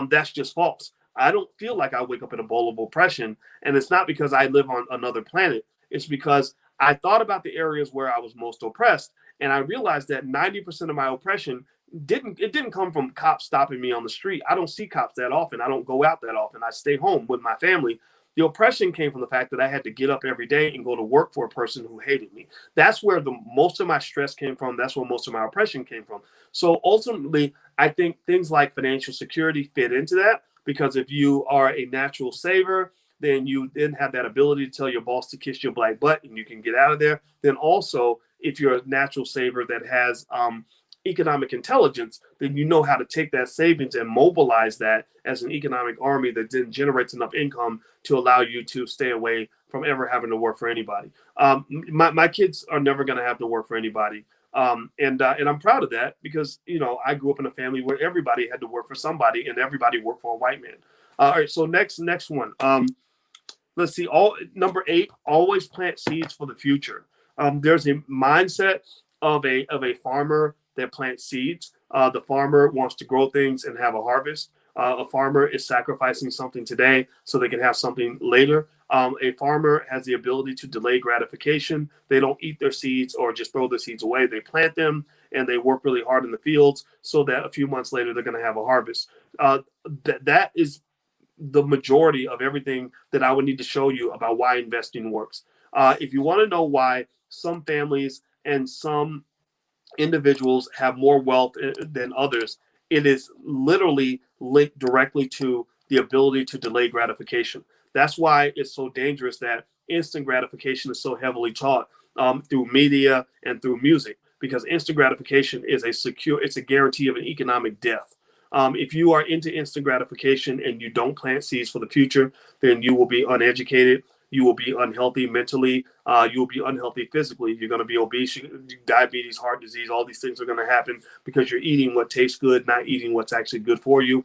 that's just false. I don't feel like I wake up in a bowl of oppression. And it's not because I live on another planet. It's because I thought about the areas where I was most oppressed. And I realized that 90% of my oppression didn't come from cops stopping me on the street. I don't see cops that often. I don't go out that often. I stay home with my family. The oppression came from the fact that I had to get up every day and go to work for a person who hated me. That's where the most of my stress came from. That's where most of my oppression came from. So ultimately, I think things like financial security fit into that, because if you are a natural saver, then you then have that ability to tell your boss to kiss your black butt and you can get out of there. Then also, if you're a natural saver that has economic intelligence, then you know how to take that savings and mobilize that as an economic army that then generates enough income to allow you to stay away from ever having to work for anybody. My kids are never going to have to work for anybody. And I'm proud of that because, I grew up in a family where everybody had to work for somebody and everybody worked for a white man. All right. So next one. Let's see. Number 8, always plant seeds for the future. There's a mindset of a farmer that plants seeds. The farmer wants to grow things and have a harvest. A farmer is sacrificing something today so they can have something later. A farmer has the ability to delay gratification. They don't eat their seeds or just throw the seeds away. They plant them and they work really hard in the fields so that a few months later they're going to have a harvest. That is the majority of everything that I would need to show you about why investing works. If you want to know why some families and some individuals have more wealth than others, it is literally linked directly to the ability to delay gratification. That's why it's so dangerous that instant gratification is so heavily taught through media and through music, because instant gratification is it's a guarantee of an economic death. If you are into instant gratification and you don't plant seeds for the future, then you will be uneducated. You will be unhealthy mentally. You will be unhealthy physically. You're going to be obese, diabetes, heart disease. All these things are going to happen because you're eating what tastes good, not eating what's actually good for you.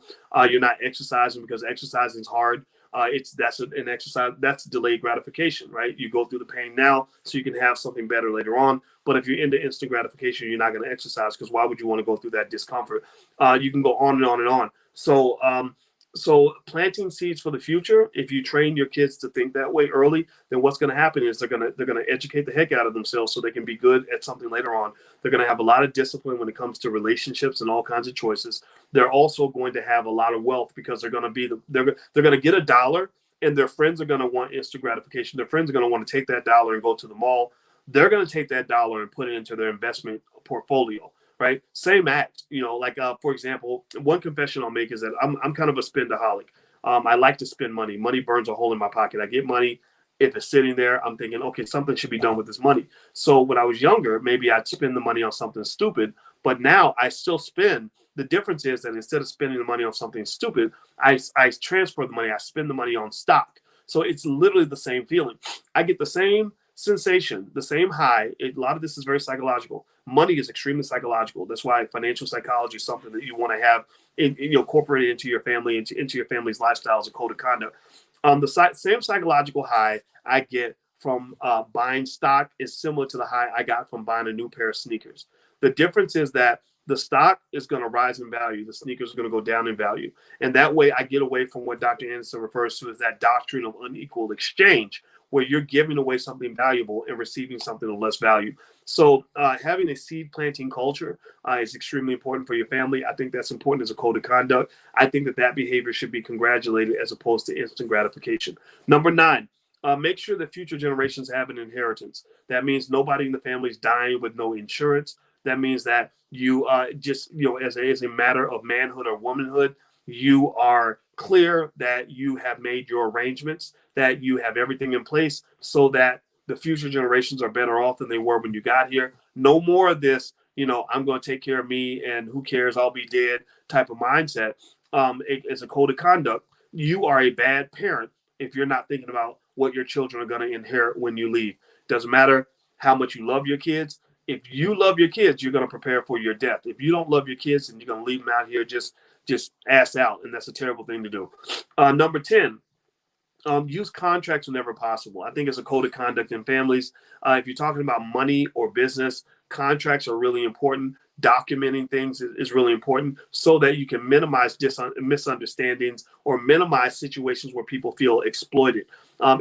You're not exercising because exercising is hard. That's an exercise. That's delayed gratification, right? You go through the pain now so you can have something better later on. But if you're into instant gratification, you're not going to exercise because why would you want to go through that discomfort? You can go on and on and on. So planting seeds for the future, if you train your kids to think that way early, then what's going to happen is they're going to educate the heck out of themselves so they can be good at something later on. They're going to have a lot of discipline when it comes to relationships and all kinds of choices. They're also going to have a lot of wealth because they're going to get $1 and their friends are going to want instant gratification. Their friends are going to want to take that $1 and go to the mall. They're going to take that $1 and put it into their investment portfolio. Right? Same act, for example, one confession I'll make is that I'm kind of a spendaholic. I like to spend money. Money burns a hole in my pocket. I get money. If it's sitting there, I'm thinking, okay, something should be done with this money. So when I was younger, maybe I'd spend the money on something stupid, but now I still spend. The difference is that instead of spending the money on something stupid, I transfer the money. I spend the money on stock. So it's literally the same feeling. I get the same sensation, the same high. A lot of this is very psychological. Money is extremely psychological. That's why financial psychology is something that you want to have incorporated into your family, into your family's lifestyle as a code of conduct. The same psychological high I get from buying stock is similar to the high I got from buying a new pair of sneakers. The difference is that the stock is going to rise in value. The sneakers are going to go down in value. And that way I get away from what Dr. Anderson refers to as that doctrine of unequal exchange, where you're giving away something valuable and receiving something of less value. So having a seed planting culture is extremely important for your family. I think that's important as a code of conduct. I think that behavior should be congratulated as opposed to instant gratification. Number 9, make sure that future generations have an inheritance. That means nobody in the family is dying with no insurance. That means that you just, as a matter of manhood or womanhood, you are clear that you have made your arrangements, that you have everything in place so that the future generations are better off than they were when you got here. No more of this, I'm going to take care of me and who cares, I'll be dead type of mindset. It's a code of conduct. You are a bad parent if you're not thinking about what your children are going to inherit when you leave. Doesn't matter how much you love your kids. If you love your kids, you're going to prepare for your death. If you don't love your kids and you're going to leave them out here just ass out, and that's a terrible thing to do. Number 10, use contracts whenever possible. I think it's a code of conduct in families. If you're talking about money or business, contracts are really important. Documenting things is really important so that you can minimize misunderstandings or minimize situations where people feel exploited.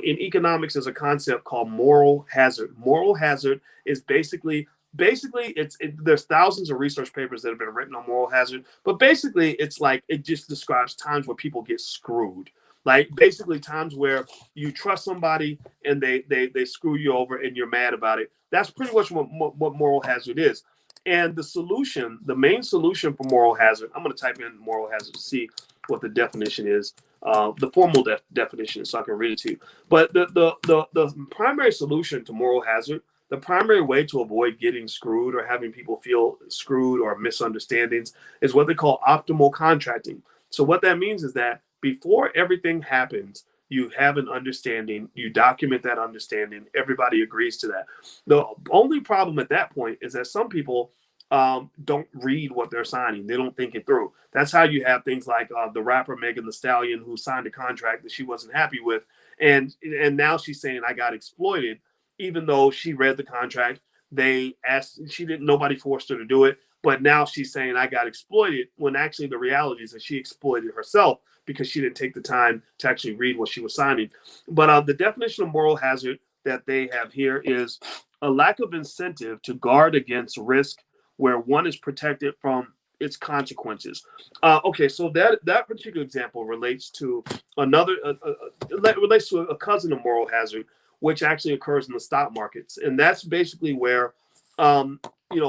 In economics, there's a concept called moral hazard. Moral hazard is basically there's thousands of research papers that have been written on moral hazard, but basically it's like it just describes times where people get screwed. Like basically times where you trust somebody and they screw you over and you're mad about it. That's pretty much what moral hazard is. And the main solution for moral hazard, I'm going to type in moral hazard to see what the definition is, the formal definition, so I can read it to you. But the primary solution to moral hazard, the primary way to avoid getting screwed or having people feel screwed or misunderstandings is what they call optimal contracting. So what that means is that before everything happens, you have an understanding, you document that understanding, everybody agrees to that. The only problem at that point is that some people don't read what they're signing. They don't think it through. That's how you have things like the rapper Megan Thee Stallion, who signed a contract that she wasn't happy with. And now she's saying, I got exploited, even though she read the contract. They asked, nobody forced her to do it. But now she's saying, I got exploited, when actually the reality is that she exploited herself because she didn't take the time to actually read what she was signing. But the definition of moral hazard that they have here is a lack of incentive to guard against risk where one is protected from its consequences. Okay, so that particular example relates to relates to a cousin of moral hazard, which actually occurs in the stock markets, and that's basically where,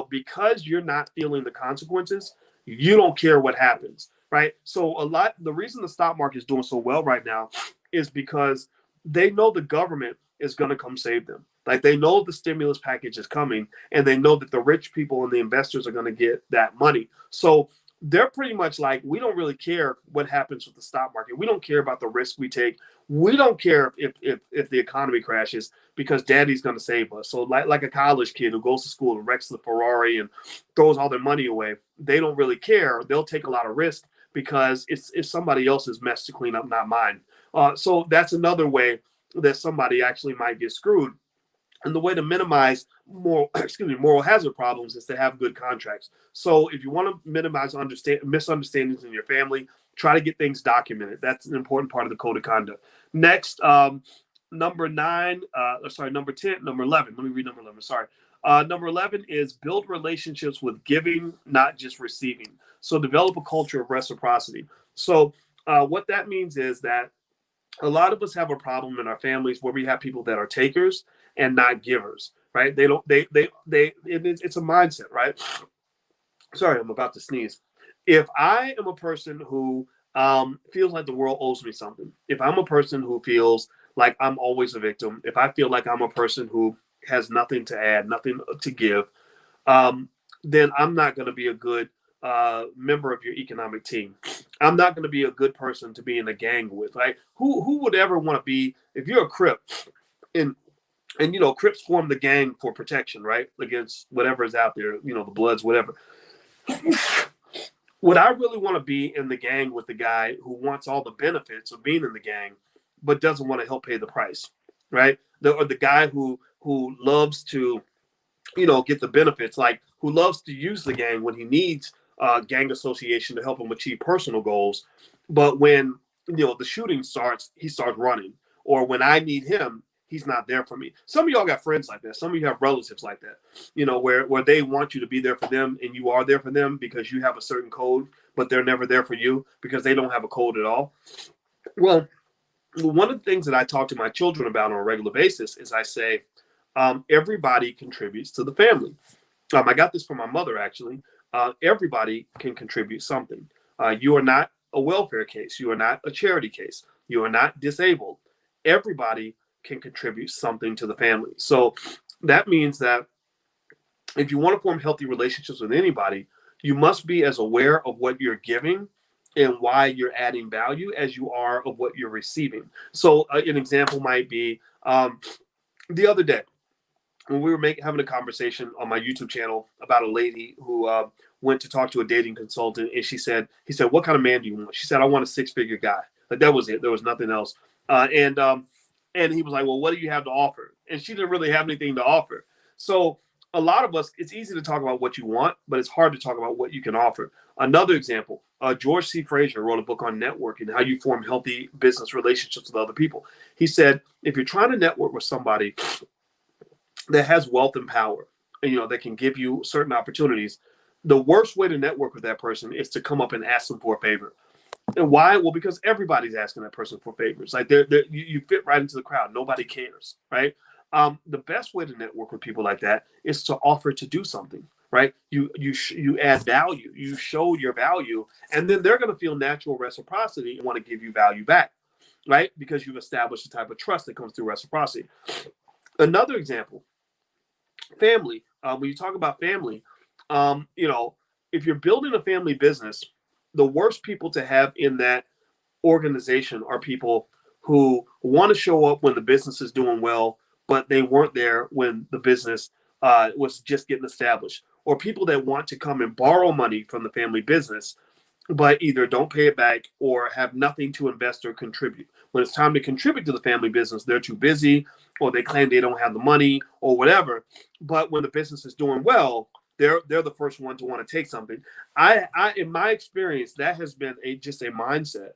because you're not feeling the consequences, you don't care what happens, right? So the reason the stock market is doing so well right now is because they know the government is going to come save them. Like they know the stimulus package is coming, and they know that the rich people and the investors are going to get that money. So they're pretty much like, we don't really care what happens with the stock market. We don't care about the risk we take. We don't care if the economy crashes because daddy's going to save us. So like a college kid who goes to school and wrecks the Ferrari and throws all their money away, they don't really care. They'll take a lot of risk because it's somebody else's mess to clean up, not mine. So that's another way that somebody actually might get screwed. And the way to minimize moral hazard problems is to have good contracts. So if you want to minimize misunderstandings in your family, try to get things documented. That's an important part of the code of conduct. Next, number 10, number 11. Let me read number 11. Sorry. Number 11 is build relationships with giving, not just receiving. So develop a culture of reciprocity. So what that means is that a lot of us have a problem in our families where we have people that are takers and not givers, right? It's a mindset, right? Sorry, I'm about to sneeze. If I am a person who feels like the world owes me something, if I'm a person who feels like I'm always a victim, if I feel like I'm a person who has nothing to add, nothing to give, then I'm not going to be a good member of your economic team. I'm not going to be a good person to be in a gang with. Right? Who would ever want to be, if you're a Crip and And Crips form the gang for protection, right, against whatever is out there, the Bloods, whatever. Would I really want to be in the gang with the guy who wants all the benefits of being in the gang, but doesn't want to help pay the price, right? Or the guy who loves to, get the benefits, like who loves to use the gang when he needs gang association to help him achieve personal goals, but when the shooting starts, he starts running, or when I need him, he's not there for me. Some of y'all got friends like that. Some of you have relatives like that, where they want you to be there for them and you are there for them because you have a certain code, but they're never there for you because they don't have a code at all. Well, one of the things that I talk to my children about on a regular basis is I say, everybody contributes to the family. I got this from my mother, actually. Everybody can contribute something. You are not a welfare case. You are not a charity case. You are not disabled. Everybody can contribute something to the family. So that means that if you want to form healthy relationships with anybody, you must be as aware of what you're giving and why you're adding value as you are of what you're receiving. So an example might be the other day when we were having a conversation on my YouTube channel about a lady who went to talk to a dating consultant, and he said, "What kind of man do you want?" She said, "I want a six-figure guy." Like, that was it. There was nothing else. And he was like, "Well, what do you have to offer?" And she didn't really have anything to offer. So a lot of us, it's easy to talk about what you want, but it's hard to talk about what you can offer. Another example, George C. Fraser wrote a book on networking, how you form healthy business relationships with other people. He said, if you're trying to network with somebody that has wealth and power, and that can give you certain opportunities, the worst way to network with that person is to come up and ask them for a favor. And why? Well, because everybody's asking that person for favors. Like you fit right into the crowd. Nobody cares, right? The best way to network with people like that is to offer to do something, right? You add value. You show your value, and then they're going to feel natural reciprocity and want to give you value back, right? Because you've established a type of trust that comes through reciprocity. Another example, family. When you talk about family, if you're building a family business, the worst people to have in that organization are people who want to show up when the business is doing well, but they weren't there when the business was just getting established, or people that want to come and borrow money from the family business, but either don't pay it back or have nothing to invest or contribute. When it's time to contribute to the family business, they're too busy, or they claim they don't have the money or whatever. But when the business is doing well, they're the first one to want to take something. I in my experience, that has been just a mindset.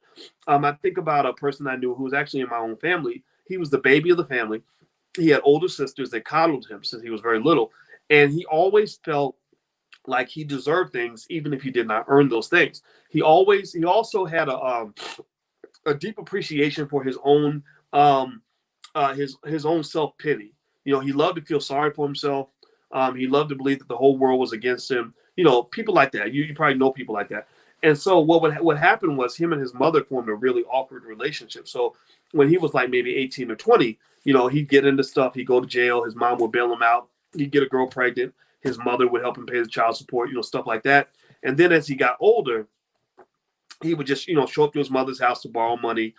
I think about a person I knew who was actually in my own family. He was the baby of the family. He had older sisters that coddled him since he was very little, and he always felt like he deserved things even if he did not earn those things. He also had a deep appreciation for his own his own self-pity. He loved to feel sorry for himself. He loved to believe that the whole world was against him. People like that. You probably know people like that. And so what happened was him and his mother formed a really awkward relationship. So when he was like maybe 18 or 20, he'd get into stuff. He'd go to jail. His mom would bail him out. He'd get a girl pregnant. His mother would help him pay the child support, stuff like that. And then as he got older, he would just, show up to his mother's house to borrow money.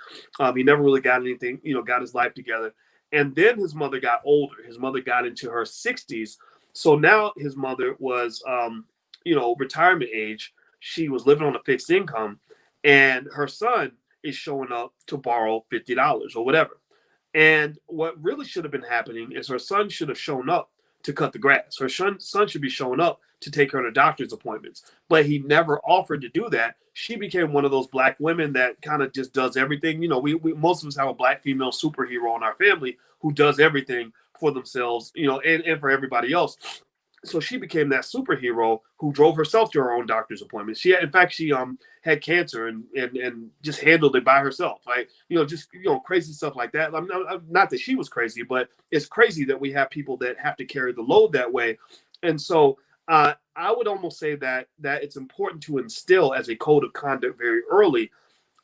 He never really got anything, got his life together. And then his mother got older. His mother got into her 60s. So now his mother was, retirement age. She was living on a fixed income. And her son is showing up to borrow $50 or whatever. And what really should have been happening is her son should have shown up to cut the grass. Her son should be showing up to take her to doctor's appointments, but he never offered to do that. She became one of those Black women that kind of just does everything. We most of us have a Black female superhero in our family who does everything for themselves, and for everybody else. So she became that superhero who drove herself to her own doctor's appointment. In fact, she had cancer and just handled it by herself. Like, just crazy stuff like that. Not that she was crazy, but it's crazy that we have people that have to carry the load that way. And so I would almost say that it's important to instill as a code of conduct very early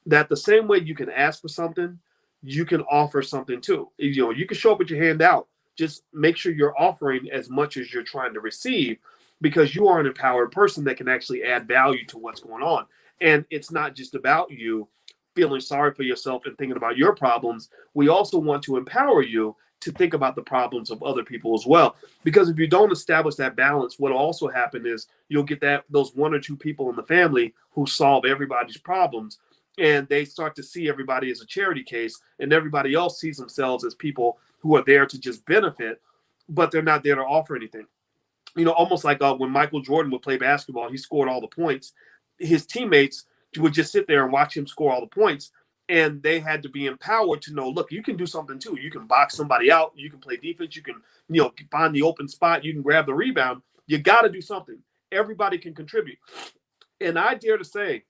that the same way you can ask for something, you can offer something too. You can show up with your hand out. Just make sure you're offering as much as you're trying to receive, because you are an empowered person that can actually add value to what's going on. And it's not just about you feeling sorry for yourself and thinking about your problems. We also want to empower you to think about the problems of other people as well. Because if you don't establish that balance, what will also happen is you'll get those one or two people in the family who solve everybody's problems, and they start to see everybody as a charity case, and everybody else sees themselves as people who are there to just benefit, but they're not there to offer anything. Almost like when Michael Jordan would play basketball, he scored all the points. His teammates would just sit there and watch him score all the points. And they had to be empowered to know, look, you can do something too. You can box somebody out. You can play defense. You can, find the open spot. You can grab the rebound. You got to do something. Everybody can contribute. And I dare to say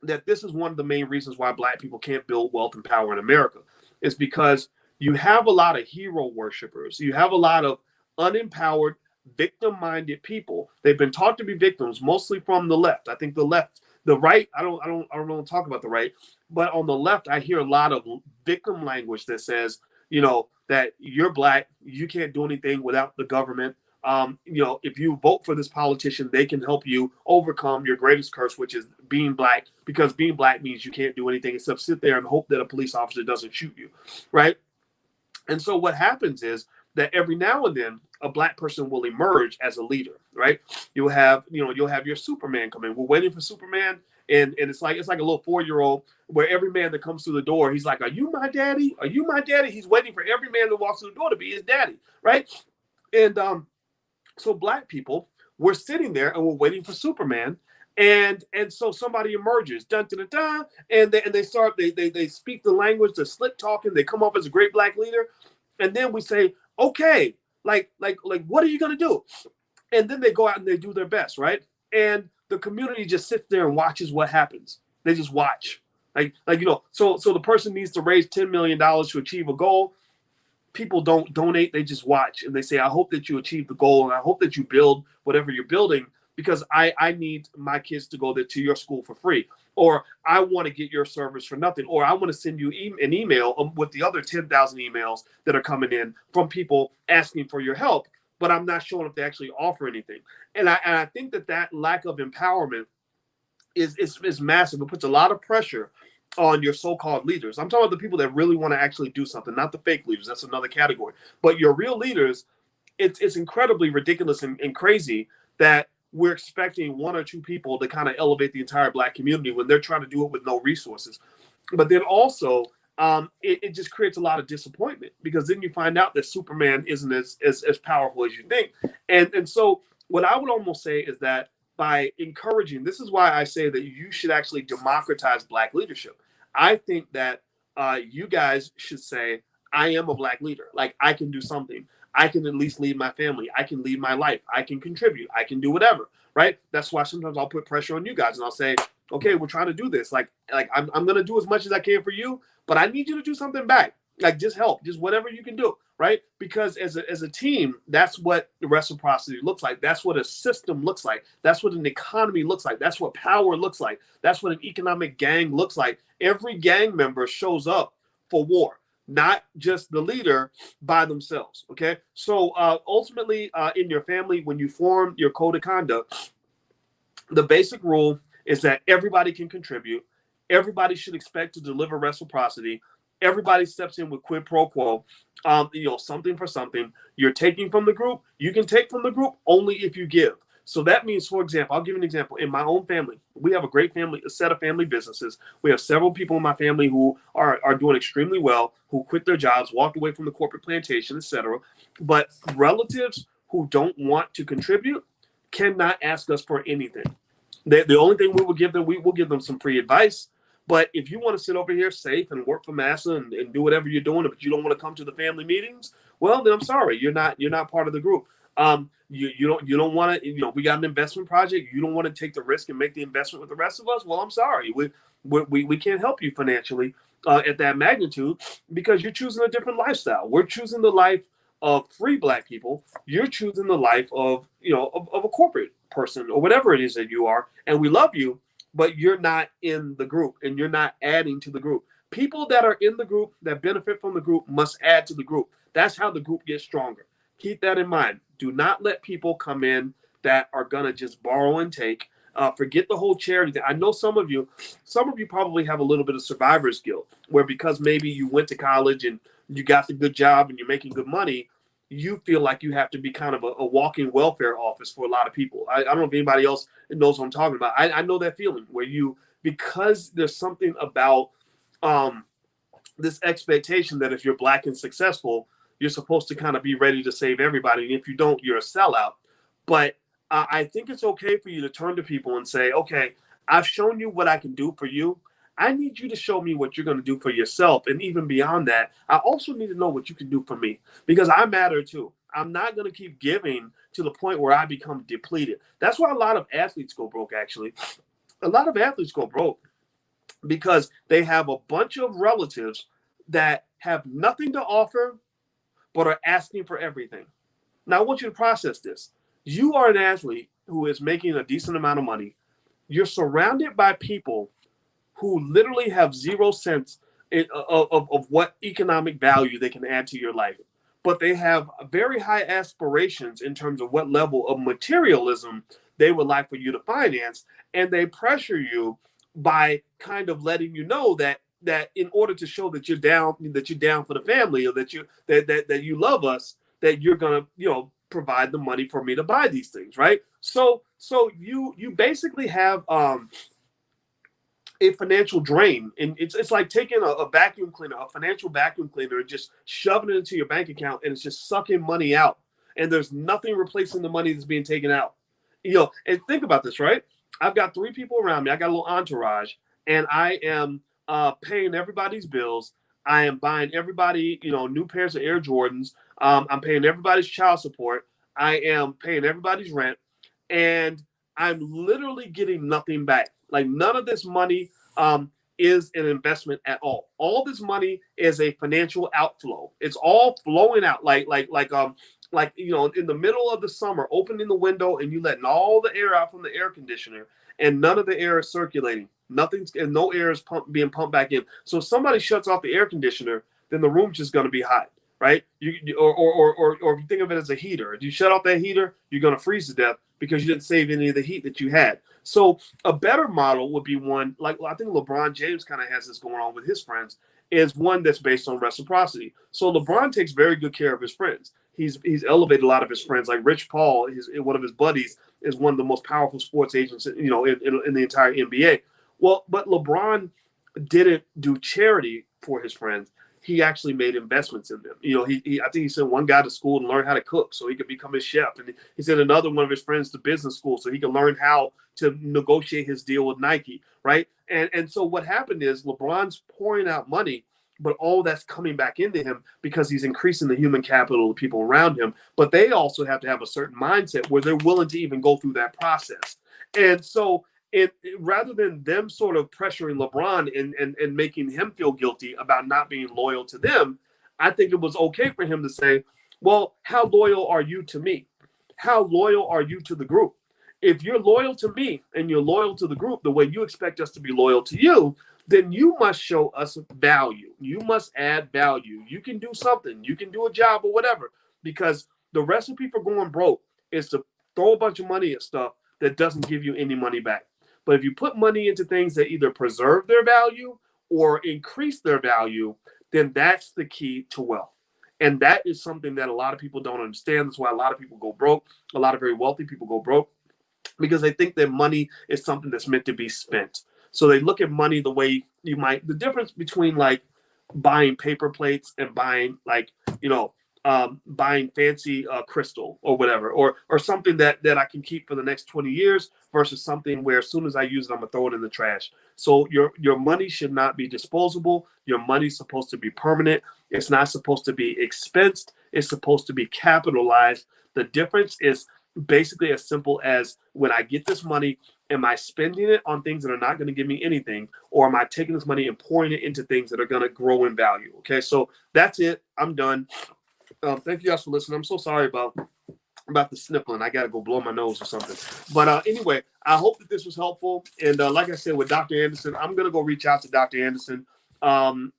that this is one of the main reasons why Black people can't build wealth and power in America. Is because you have a lot of hero worshipers. You have a lot of unempowered, victim-minded people. They've been taught to be victims, mostly from the left. I think the left, the right, I don't want to talk about the right, but on the left, I hear a lot of victim language that says, that you're Black, you can't do anything without the government. If you vote for this politician, they can help you overcome your greatest curse, which is being Black, because being Black means you can't do anything except sit there and hope that a police officer doesn't shoot you, right? And so what happens is that every now and then a Black person will emerge as a leader, right? You'll have your Superman come in. We're waiting for Superman, and it's like a little 4-year-old where every man that comes through the door, he's like, "Are you my daddy? Are you my daddy?" He's waiting for every man that walks through the door to be his daddy, right? And so Black people, we're sitting there and we're waiting for Superman, and so somebody emerges, dun dun dun, dun, and they start they speak the language, they're slick talking, they come up as a great Black leader, and then we say, okay, like what are you gonna do? And then they go out and they do their best, right? And the community just sits there and watches what happens. They just watch, so the person needs to raise $10 million to achieve a goal. People don't donate, they just watch, and they say, I hope that you achieve the goal, and I hope that you build whatever you're building, because I need my kids to go to your school for free, or I want to get your service for nothing, or I want to send you an email with the other 10,000 emails that are coming in from people asking for your help, but I'm not showing if they actually offer anything. And I think that lack of empowerment is massive. It puts a lot of pressure on your so-called leaders. I'm talking about the people that really want to actually do something, not the fake leaders. That's another category. But your real leaders, it's incredibly ridiculous and crazy that we're expecting one or two people to kind of elevate the entire Black community when they're trying to do it with no resources. But then also, it just creates a lot of disappointment, because then you find out that Superman isn't as powerful as you think. And so what I would almost say is that by encouraging, this is why I say that you should actually democratize Black leadership. I think that you guys should say, I am a Black leader. Like, I can do something. I can at least lead my family. I can lead my life. I can contribute. I can do whatever, right? That's why sometimes I'll put pressure on you guys and I'll say, okay, we're trying to do this. Like I'm going to do as much as I can for you, but I need you to do something back. Like, just help, just whatever you can do, right? Because as a team, that's what the reciprocity looks like. That's what a system looks like. That's what an economy looks like. That's what power looks like. That's what an economic gang looks like. Every gang member shows up for war, not just the leader by themselves, okay? So ultimately, in your family, when you form your code of conduct, the basic rule is that everybody can contribute. Everybody should expect to deliver reciprocity. Everybody steps in with quid pro quo, something for something. You're taking from the group. You can take from the group only if you give. So that means, for example, I'll give you an example. In my own family, we have a set of family businesses. We have several people in my family who are doing extremely well, who quit their jobs, walked away from the corporate plantation, etc. But relatives who don't want to contribute cannot ask us for anything. The only thing we will give them, we will give them some free advice. But if you want to sit over here safe and work for massa and do whatever you're doing, but you don't want to come to the family meetings, well, then I'm sorry, you're not part of the group. You don't want to, we got an investment project. You don't want to take the risk and make the investment with the rest of us. Well, I'm sorry, we can't help you financially at that magnitude, because you're choosing a different lifestyle. We're choosing the life of free Black people. You're choosing the life of of a corporate person or whatever it is that you are, and we love you, but you're not in the group and you're not adding to the group. People that are in the group that benefit from the group must add to the group. That's how the group gets stronger. Keep that in mind. Do not let people come in that are going to just borrow and take. Forget the whole charity thing. I know some of you probably have a little bit of survivor's guilt, where because maybe you went to college and you got the good job and you're making good money, you feel like you have to be kind of a walking welfare office for a lot of people. I don't know if anybody else knows what I'm talking about. I know that feeling where you, because there's something about um, this expectation that if you're black and successful, you're supposed to kind of be ready to save everybody. And if you don't, you're a sellout. But I think it's okay for you to turn to people and say, okay, I've shown you what I can do for you. I need you to show me what you're going to do for yourself. And even beyond that, I also need to know what you can do for me because I matter too. I'm not going to keep giving to the point where I become depleted. That's why a lot of athletes go broke, actually. A lot of athletes go broke because they have a bunch of relatives that have nothing to offer but are asking for everything. Now, I want you to process this. You are an athlete who is making a decent amount of money. You're surrounded by people who literally have 0 cents of what economic value they can add to your life. But they have very high aspirations in terms of what level of materialism they would like for you to finance. And they pressure you by kind of letting you know that in order to show that you're down for the family, or that you love us, that you're gonna provide the money for me to buy these things, right? So you basically have a financial drain, and it's like taking a vacuum cleaner, a financial vacuum cleaner, and just shoving it into your bank account, and it's just sucking money out, and there's nothing replacing the money that's being taken out. And think about this, right? I've got 3 people around me. I got a little entourage, and I am paying everybody's bills. I am buying everybody, new pairs of Air Jordans. I'm paying everybody's child support. I am paying everybody's rent, and I'm literally getting nothing back. Like none of this money is an investment at all. All this money is a financial outflow. It's all flowing out in the middle of the summer, opening the window and you letting all the air out from the air conditioner, and none of the air is circulating. Nothing's and no air is being pumped back in. So if somebody shuts off the air conditioner, then the room's just going to be hot, right? Or if you think of it as a heater, if you shut off that heater, you're going to freeze to death because you didn't save any of the heat that you had. So a better model would be one like I think LeBron James kind of has this going on with his friends, is one that's based on reciprocity. So LeBron takes very good care of his friends. He's elevated a lot of his friends, like Rich Paul, one of his buddies, is one of the most powerful sports agents, in the entire NBA. Well, but LeBron didn't do charity for his friends. He actually made investments in them. I think he sent one guy to school to learn how to cook so he could become his chef. And he sent another one of his friends to business school so he could learn how to negotiate his deal with Nike, right? And so what happened is LeBron's pouring out money, but all that's coming back into him because he's increasing the human capital of people around him. But they also have to have a certain mindset where they're willing to even go through that process. And so rather than them sort of pressuring LeBron and making him feel guilty about not being loyal to them, I think it was okay for him to say, well, how loyal are you to me? How loyal are you to the group? If you're loyal to me and you're loyal to the group the way you expect us to be loyal to you, then you must show us value. You must add value. You can do something. You can do a job or whatever, because the recipe for going broke is to throw a bunch of money at stuff that doesn't give you any money back. But if you put money into things that either preserve their value or increase their value, then that's the key to wealth. And that is something that a lot of people don't understand. That's why a lot of people go broke. A lot of very wealthy people go broke because they think that money is something that's meant to be spent. So they look at money the way the difference between like buying paper plates and buying buying fancy crystal or whatever, or something that I can keep for the next 20 years versus something where as soon as I use it, I'm gonna throw it in the trash. So your money should not be disposable. Your money's supposed to be permanent. It's not supposed to be expensed. It's supposed to be capitalized. The difference is basically as simple as, when I get this money, am I spending it on things that are not going to give me anything, or am I taking this money and pouring it into things that are going to grow in value? Okay, so that's it. I'm done. Thank you guys for listening. I'm so sorry about the sniffling. I got to go blow my nose or something. But anyway, I hope that this was helpful. And like I said, with Dr. Anderson, I'm going to go reach out to Dr. Anderson and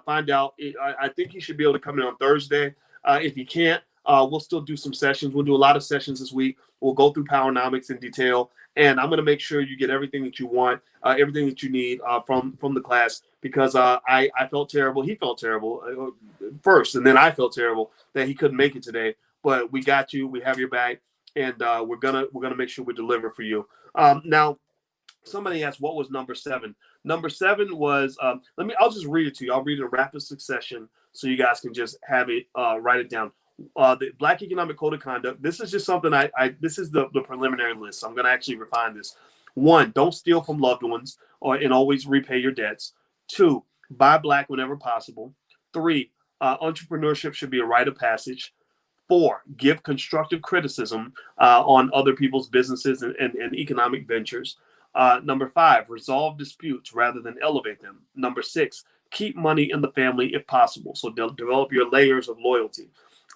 find out. I think he should be able to come in on Thursday. If he can't, we'll still do some sessions. We'll do a lot of sessions this week. We'll go through Powernomics in detail, and I'm going to make sure you get everything that you want, everything that you need from the class, because I felt terrible. He felt terrible first, and then I felt terrible that he couldn't make it today. But we got you. We have your back, and we're gonna make sure we deliver for you. Now, somebody asked what was number 7. Number 7 was I'll just read it to you. I'll read it in rapid succession so you guys can just have it, write it down. The Black Economic Code of Conduct. This is just something this is the preliminary list. So I'm going to actually refine this. 1, don't steal from loved ones and always repay your debts. 2, buy black whenever possible. 3, entrepreneurship should be a rite of passage. 4, give constructive criticism on other people's businesses and economic ventures. Number 5, resolve disputes rather than elevate them. Number 6, keep money in the family if possible. So develop your layers of loyalty.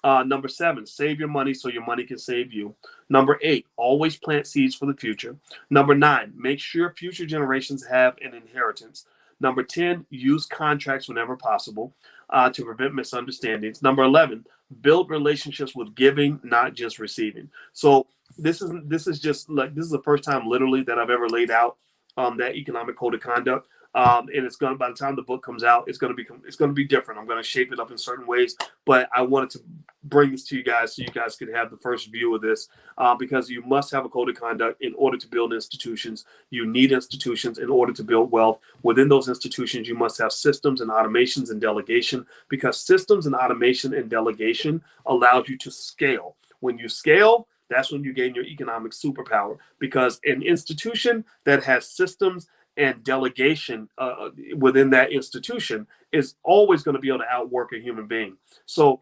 Number 7, save your money so your money can save you. Number 8, always plant seeds for the future. Number 9, make sure future generations have an inheritance. Number 10, use contracts whenever possible to prevent misunderstandings. Number 11, build relationships with giving, not just receiving. So this is just like, this is the first time literally that I've ever laid out that economic code of conduct. And it's going to, by the time the book comes out, it's going to be different. I'm going to shape it up in certain ways, but I wanted to bring this to you guys so you guys could have the first view of this, because you must have a code of conduct in order to build institutions. You need institutions in order to build wealth. Within those institutions, you must have systems and automations and delegation, because systems and automation and delegation allows you to scale. When you scale, that's when you gain your economic superpower, because an institution that has systems and delegation within that institution is always going to be able to outwork a human being. So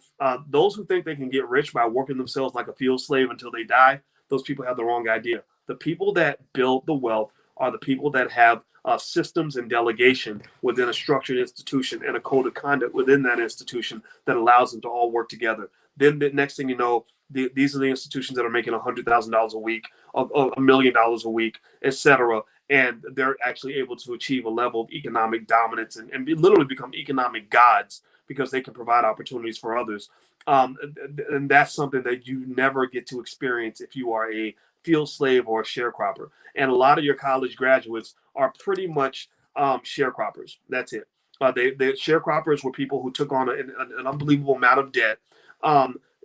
those who think they can get rich by working themselves like a field slave until they die, those people have the wrong idea. The people that build the wealth are the people that have systems and delegation within a structured institution and a code of conduct within that institution that allows them to all work together. Then the next thing you know, these are the institutions that are making $100,000 a week, $1 million a week, etc. And they're actually able to achieve a level of economic dominance and literally become economic gods because they can provide opportunities for others. And that's something that you never get to experience if you are a field slave or a sharecropper. And a lot of your college graduates are pretty much sharecroppers. That's it. They sharecroppers were people who took on an unbelievable amount of debt.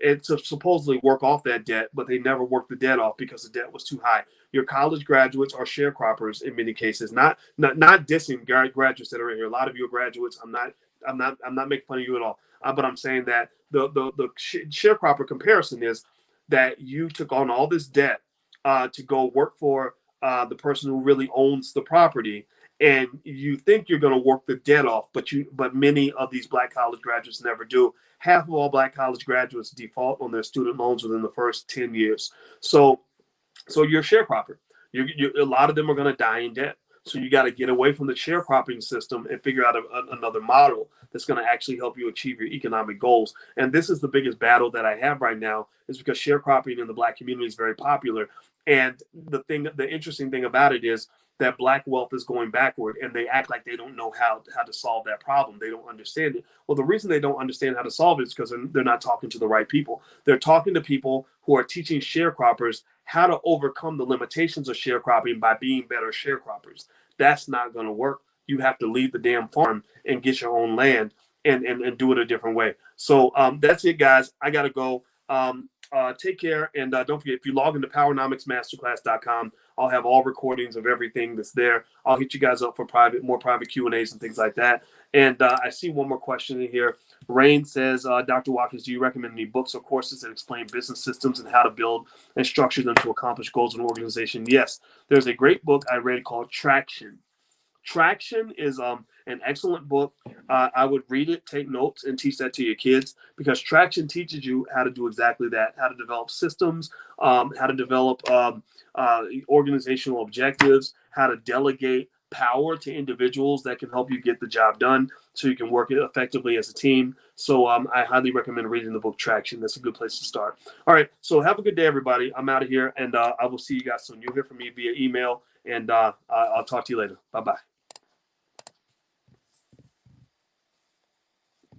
And to supposedly work off that debt, but they never worked the debt off because the debt was too high. Your college graduates are sharecroppers in many cases. Not dissing graduates that are in here. A lot of you are graduates. I'm not making fun of you at all. But I'm saying that the sharecropper comparison is that you took on all this debt to go work for the person who really owns the property, and you think you're going to work the debt off, but many of these black college graduates never do. Half of all black college graduates default on their student loans within the first 10 years. So you're a sharecropper. A lot of them are going to die in debt. So you got to get away from the sharecropping system and figure out another model that's going to actually help you achieve your economic goals. And this is the biggest battle that I have right now, is because sharecropping in the black community is very popular. And the interesting thing about it is that black wealth is going backward, and they act like they don't know how to solve that problem. They don't understand it. Well, the reason they don't understand how to solve it is because they're not talking to the right people. They're talking to people who are teaching sharecroppers how to overcome the limitations of sharecropping by being better sharecroppers. That's not going to work. You have to leave the damn farm and get your own land and do it a different way. So that's it, guys. I got to go. Take care. And don't forget, if you log into powernomicsmasterclass.com, I'll have all recordings of everything that's there. I'll hit you guys up for more private Q&As and things like that. And I see one more question in here. Rain says, Dr. Watkins, do you recommend any books or courses that explain business systems and how to build and structure them to accomplish goals in an organization? Yes, there's a great book I read called Traction. Traction is an excellent book. I would read it, take notes, and teach that to your kids, because Traction teaches you how to do exactly that, how to develop systems, how to develop organizational objectives, how to delegate power to individuals that can help you get the job done so you can work it effectively as a team. So I highly recommend reading the book Traction. That's a good place to start. All right. So have a good day, everybody. I'm out of here, and I will see you guys soon. You'll hear from me via email, and I'll talk to you later. Bye-bye.